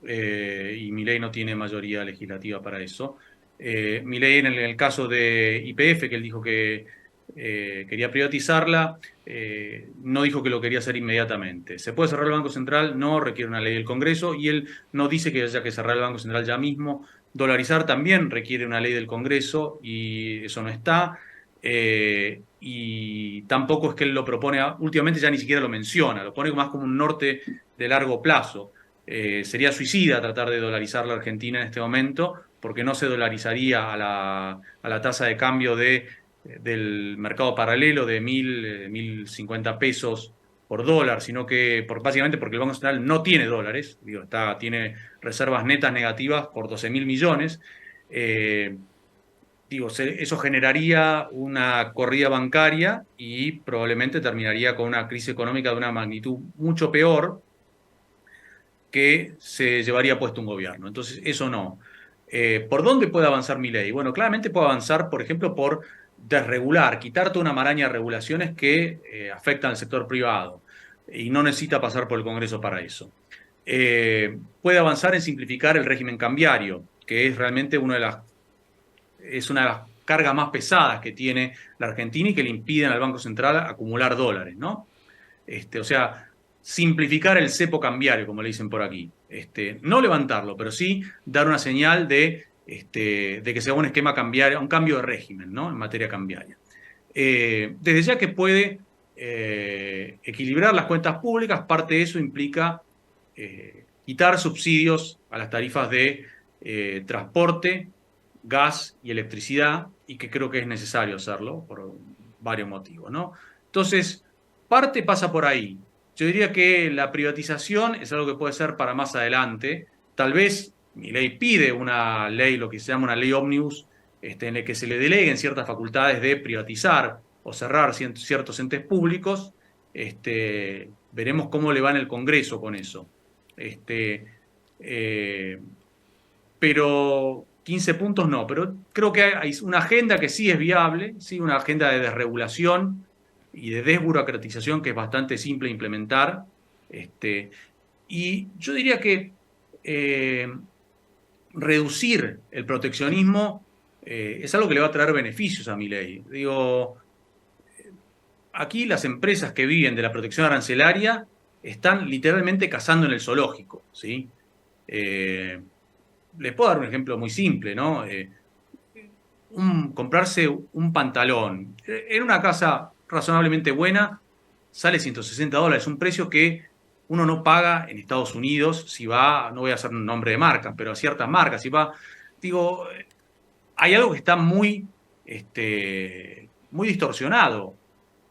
Y Milei no tiene mayoría legislativa para eso. Milei, en el caso de YPF, que él dijo que quería privatizarla, no dijo que lo quería hacer inmediatamente. ¿Se puede cerrar el Banco Central? No, requiere una ley del Congreso, y él no dice que haya que cerrar el Banco Central ya mismo. Dolarizar también requiere una ley del Congreso y eso no está. Y tampoco es que él lo propone, últimamente ya ni siquiera lo menciona, lo pone más como un norte de largo plazo. Sería suicida tratar de dolarizar la Argentina en este momento, porque no se dolarizaría a la tasa de cambio del mercado paralelo de 1.050 pesos por dólar, sino que básicamente porque el Banco Central no tiene dólares, digo, tiene reservas netas negativas por 12.000 millones. Eso generaría una corrida bancaria y probablemente terminaría con una crisis económica de una magnitud mucho peor que se llevaría puesto un gobierno. Entonces, eso no. ¿Por dónde puede avanzar Milei? Bueno, claramente puede avanzar, por ejemplo, por desregular, quitar toda una maraña de regulaciones que afectan al sector privado, y no necesita pasar por el Congreso para eso. Puede avanzar en simplificar el régimen cambiario, que es realmente una de las cargas más pesadas que tiene la Argentina y que le impiden al Banco Central acumular dólares, ¿no? O sea, simplificar el cepo cambiario, como le dicen por aquí. No levantarlo, pero sí dar una señal de que sea un esquema cambiario, un cambio de régimen, ¿no? En materia cambiaria. Desde ya que puede equilibrar las cuentas públicas, parte de eso implica quitar subsidios a las tarifas de transporte, gas y electricidad, y que creo que es necesario hacerlo por varios motivos, ¿no? Entonces, parte pasa por ahí. Yo diría que la privatización es algo que puede ser para más adelante. Tal vez Milei pide una ley, lo que se llama una ley ómnibus, en la que se le deleguen ciertas facultades de privatizar o cerrar ciertos entes públicos. Veremos cómo le va en el Congreso con eso. Pero 15 puntos no, pero creo que hay una agenda que sí es viable, ¿sí? Una agenda de desregulación y de desburocratización que es bastante simple de implementar. Y yo diría que reducir el proteccionismo es algo que le va a traer beneficios a Milei. Digo, aquí las empresas que viven de la protección arancelaria están literalmente cazando en el zoológico, ¿sí? Les puedo dar un ejemplo muy simple, ¿no? Comprarse un pantalón en una casa razonablemente buena sale $160, un precio que uno no paga en Estados Unidos si va, no voy a hacer un nombre de marcas, pero a ciertas marcas, si va, digo, hay algo que está muy distorsionado.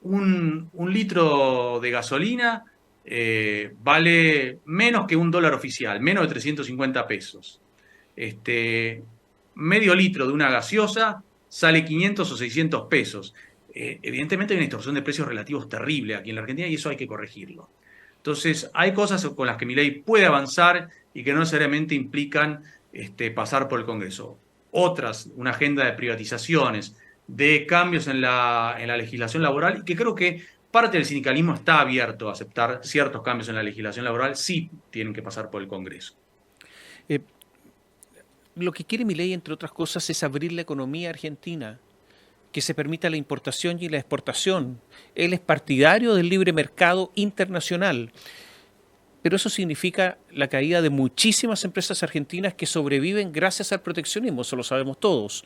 Un litro de gasolina vale menos que $1 oficial, menos de 350 pesos. Medio litro de una gaseosa sale 500 o 600 pesos. Evidentemente hay una distorsión de precios relativos terrible aquí en la Argentina y eso hay que corregirlo. Entonces, hay cosas con las que Milei puede avanzar y que no necesariamente implican pasar por el Congreso. Otras, una agenda de privatizaciones, de cambios en la legislación laboral, y que creo que parte del sindicalismo está abierto a aceptar ciertos cambios en la legislación laboral, sí tienen que pasar por el Congreso. Lo que quiere Milei, entre otras cosas, es abrir la economía argentina, que se permita la importación y la exportación. Él es partidario del libre mercado internacional, pero eso significa la caída de muchísimas empresas argentinas que sobreviven gracias al proteccionismo, eso lo sabemos todos.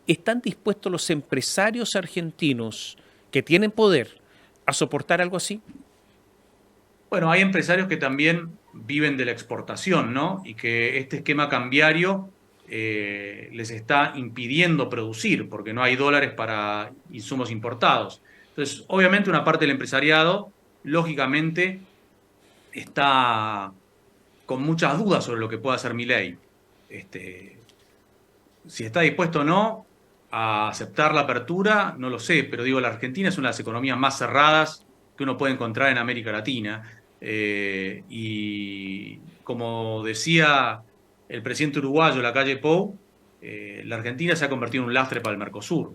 ¿Están dispuestos los empresarios argentinos que tienen poder a soportar algo así? Bueno, hay empresarios que también viven de la exportación, ¿no? Y que este esquema cambiario les está impidiendo producir porque no hay dólares para insumos importados. Entonces, obviamente una parte del empresariado, lógicamente, está con muchas dudas sobre lo que puede hacer Milei. Si está dispuesto o no a aceptar la apertura, no lo sé, pero digo, la Argentina es una de las economías más cerradas que uno puede encontrar en América Latina. Y como decía el presidente uruguayo Lacalle Pou, la Argentina se ha convertido en un lastre para el Mercosur,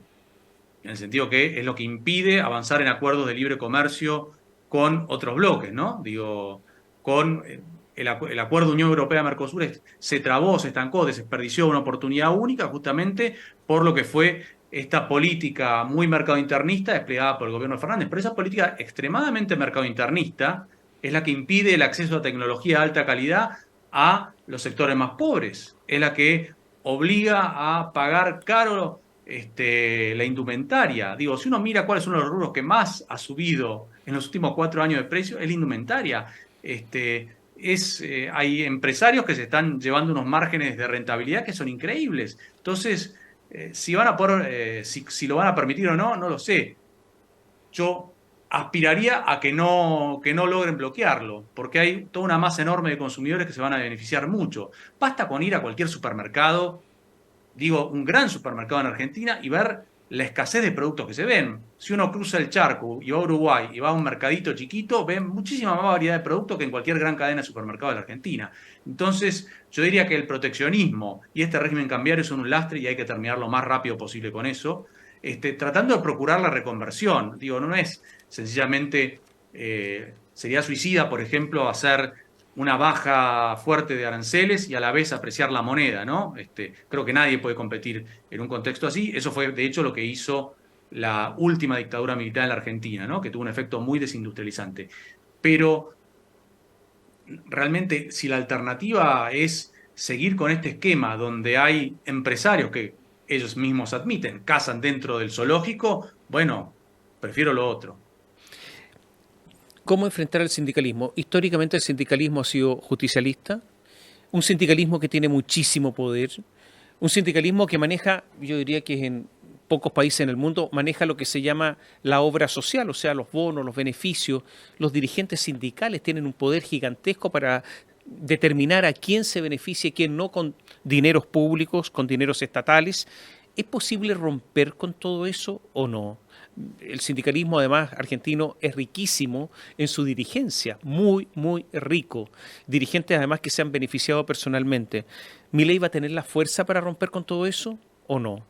en el sentido que es lo que impide avanzar en acuerdos de libre comercio con otros bloques, ¿no? Digo, con el acuerdo Unión Europea-Mercosur se trabó, se estancó, desperdició una oportunidad única justamente por lo que fue esta política muy mercadointernista desplegada por el gobierno de Fernández. Pero esa política extremadamente mercadointernista es la que impide el acceso a tecnología de alta calidad a los sectores más pobres. Es la que obliga a pagar caro la indumentaria. Digo, si uno mira cuáles son los rubros que más ha subido en los últimos 4 años de precio, es la indumentaria. Hay empresarios que se están llevando unos márgenes de rentabilidad que son increíbles. Entonces, si van a poder, si lo van a permitir o no, no lo sé. Yo aspiraría a que no logren bloquearlo, porque hay toda una masa enorme de consumidores que se van a beneficiar mucho. Basta con ir a cualquier supermercado, digo, un gran supermercado en Argentina, y ver la escasez de productos que se ven. Si uno cruza el charco y va a Uruguay y va a un mercadito chiquito, ven muchísima más variedad de productos que en cualquier gran cadena de supermercados de la Argentina. Entonces, yo diría que el proteccionismo y este régimen cambiario son un lastre y hay que terminar lo más rápido posible con eso, tratando de procurar la reconversión. Digo, no es sencillamente, sería suicida, por ejemplo, hacer una baja fuerte de aranceles y a la vez apreciar la moneda, ¿no? Creo que nadie puede competir en un contexto así. Eso fue, de hecho, lo que hizo la última dictadura militar en la Argentina, ¿no? Que tuvo un efecto muy desindustrializante. Pero realmente, si la alternativa es seguir con este esquema donde hay empresarios que ellos mismos admiten, cazan dentro del zoológico, bueno, prefiero lo otro. ¿Cómo enfrentar el sindicalismo? Históricamente el sindicalismo ha sido justicialista, un sindicalismo que tiene muchísimo poder, un sindicalismo que maneja, yo diría que en pocos países en el mundo, maneja lo que se llama la obra social, o sea, los bonos, los beneficios. Los dirigentes sindicales tienen un poder gigantesco para determinar a quién se beneficia y quién no con dineros públicos, con dineros estatales. ¿Es posible romper con todo eso o no? El sindicalismo, además, argentino es riquísimo en su dirigencia, muy, muy rico. Dirigentes, además, que se han beneficiado personalmente. ¿Milei va a tener la fuerza para romper con todo eso o no?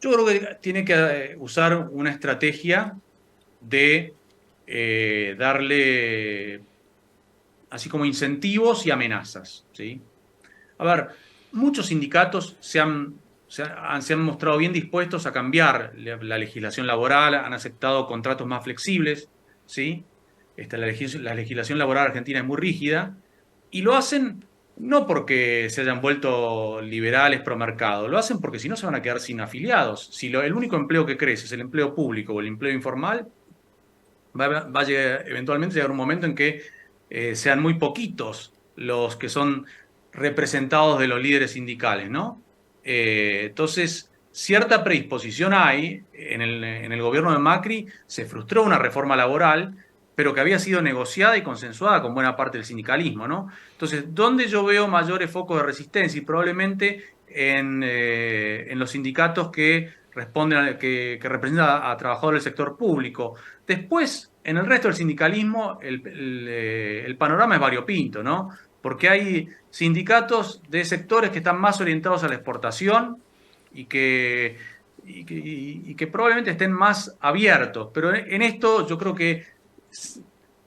Yo creo que tiene que usar una estrategia de darle así como incentivos y amenazas, ¿sí? A ver, muchos sindicatos se han mostrado bien dispuestos a cambiar la legislación laboral, han aceptado contratos más flexibles, ¿sí? La legislación laboral argentina es muy rígida, y lo hacen no porque se hayan vuelto liberales pro mercado, lo hacen porque si no se van a quedar sin afiliados. Si el único empleo que crece es el empleo público o el empleo informal, va a eventualmente llegar un momento en que sean muy poquitos los que son representados de los líderes sindicales, ¿no? Entonces, cierta predisposición hay. En el gobierno de Macri se frustró una reforma laboral, pero que había sido negociada y consensuada con buena parte del sindicalismo, ¿no? Entonces, ¿dónde yo veo mayores focos de resistencia? Y probablemente en los sindicatos que responden, que representan a trabajadores del sector público. Después, en el resto del sindicalismo, el panorama es variopinto, ¿no? Porque hay sindicatos de sectores que están más orientados a la exportación y que probablemente estén más abiertos. Pero en esto yo creo que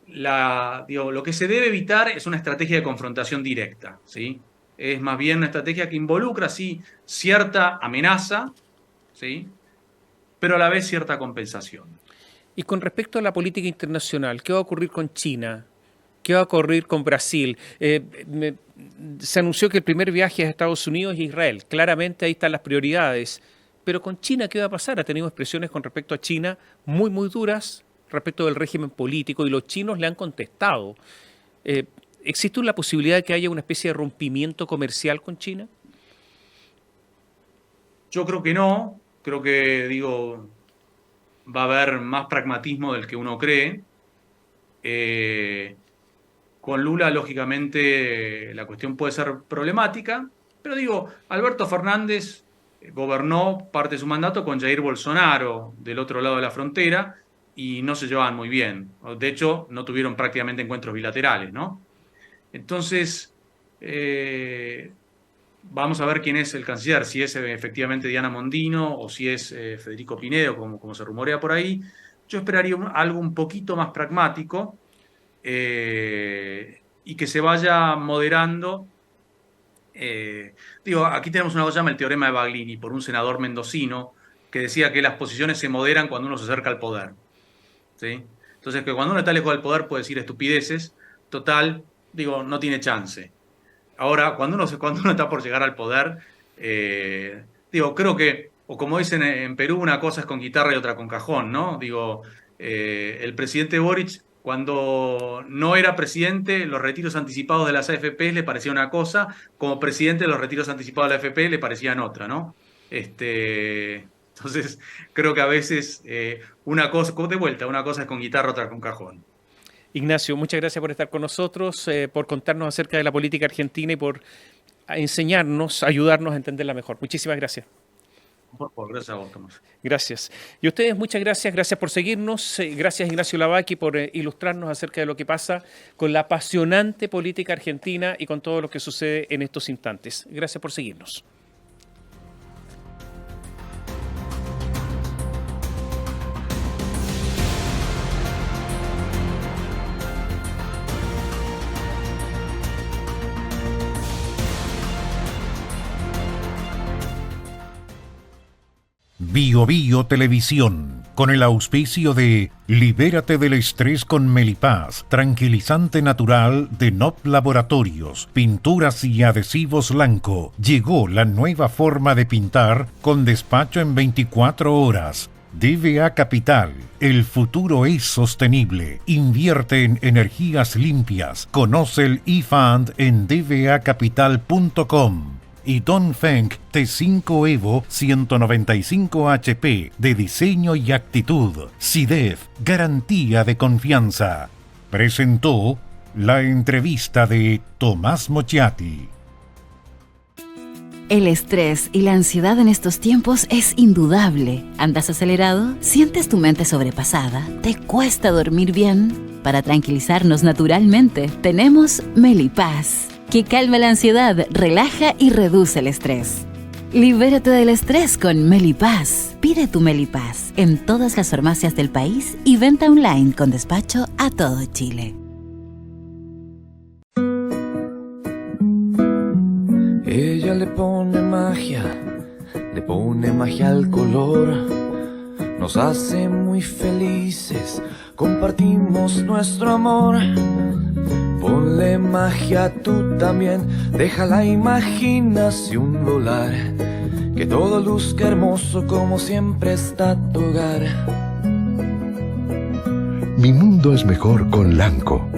lo que se debe evitar es una estrategia de confrontación directa, ¿sí? Es más bien una estrategia que involucra, sí, cierta amenaza, ¿sí? Pero a la vez cierta compensación. Y con respecto a la política internacional, ¿qué va a ocurrir con China? ¿Qué va a ocurrir con Brasil? Se anunció que el primer viaje a Estados Unidos y Israel. Claramente ahí están las prioridades. Pero con China, ¿qué va a pasar? Ha tenido expresiones con respecto a China muy, muy duras respecto del régimen político y los chinos le han contestado. ¿Existe la posibilidad de que haya una especie de rompimiento comercial con China? Yo creo que no. Creo que, va a haber más pragmatismo del que uno cree. Con Lula, lógicamente, la cuestión puede ser problemática, pero Alberto Fernández gobernó parte de su mandato con Jair Bolsonaro del otro lado de la frontera y no se llevaban muy bien. De hecho, no tuvieron prácticamente encuentros bilaterales, ¿no? Entonces, vamos a ver quién es el canciller, si es efectivamente Diana Mondino o si es Federico Pinedo, como se rumorea por ahí. Yo esperaría algo un poquito más pragmático y que se vaya moderando. Aquí tenemos una cosa que se llama el teorema de Baglini, por un senador mendocino, que decía que las posiciones se moderan cuando uno se acerca al poder. ¿Sí? Entonces, que cuando uno está lejos del poder puede decir estupideces, total, no tiene chance. Ahora, cuando uno está por llegar al poder, creo que, o como dicen en Perú, una cosa es con guitarra y otra con cajón, ¿no? El presidente Boric, cuando no era presidente, los retiros anticipados de las AFP le parecía una cosa, como presidente los retiros anticipados de la AFP le parecían otra, ¿no? Entonces, creo que a veces una cosa es con guitarra, otra con cajón. Ignacio, muchas gracias por estar con nosotros, por contarnos acerca de la política argentina y por enseñarnos, ayudarnos a entenderla mejor. Muchísimas gracias. Por favor, gracias a vos, Tomás. Gracias. Y a ustedes, muchas gracias. Gracias por seguirnos. Gracias, Ignacio Lavaki, por ilustrarnos acerca de lo que pasa con la apasionante política argentina y con todo lo que sucede en estos instantes. Gracias por seguirnos. Bio Bio Televisión, con el auspicio de Libérate del estrés con Melipaz, tranquilizante natural de NOP Laboratorios, pinturas y adhesivos Lanco. Llegó la nueva forma de pintar con despacho en 24 horas. DVA Capital, el futuro es sostenible. Invierte en energías limpias. Conoce el eFund en dvacapital.com. Y Dongfeng T5 Evo 195 HP de diseño y actitud. SIDEF, garantía de confianza. Presentó la entrevista de Tomás Mochiati. El estrés y la ansiedad en estos tiempos es indudable. ¿Andas acelerado? ¿Sientes tu mente sobrepasada? ¿Te cuesta dormir bien? Para tranquilizarnos naturalmente, tenemos Melipaz, que calma la ansiedad, relaja y reduce el estrés. Libérate del estrés con Melipaz. Pide tu Melipaz en todas las farmacias del país y venta online con despacho a todo Chile. Ella le pone magia al color. Nos hace muy felices, compartimos nuestro amor. Ponle magia tú también, deja la imaginación volar. Que todo luzca hermoso como siempre está tu hogar. Mi mundo es mejor con Lanco.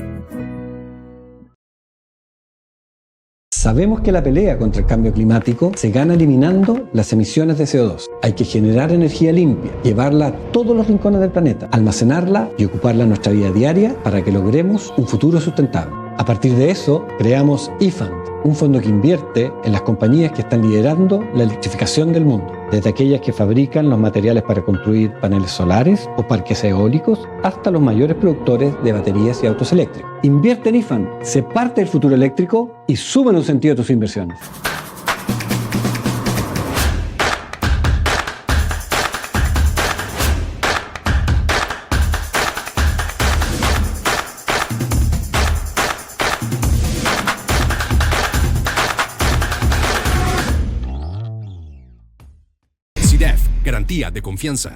Sabemos que la pelea contra el cambio climático se gana eliminando las emisiones de CO2. Hay que generar energía limpia, llevarla a todos los rincones del planeta, almacenarla y ocuparla en nuestra vida diaria para que logremos un futuro sustentable. A partir de eso, creamos eFund, un fondo que invierte en las compañías que están liderando la electrificación del mundo, desde aquellas que fabrican los materiales para construir paneles solares o parques eólicos, hasta los mayores productores de baterías y autos eléctricos. Invierte en eFund, sé parte del futuro eléctrico y suma en un sentido tus inversiones. SIDEF, garantía de confianza.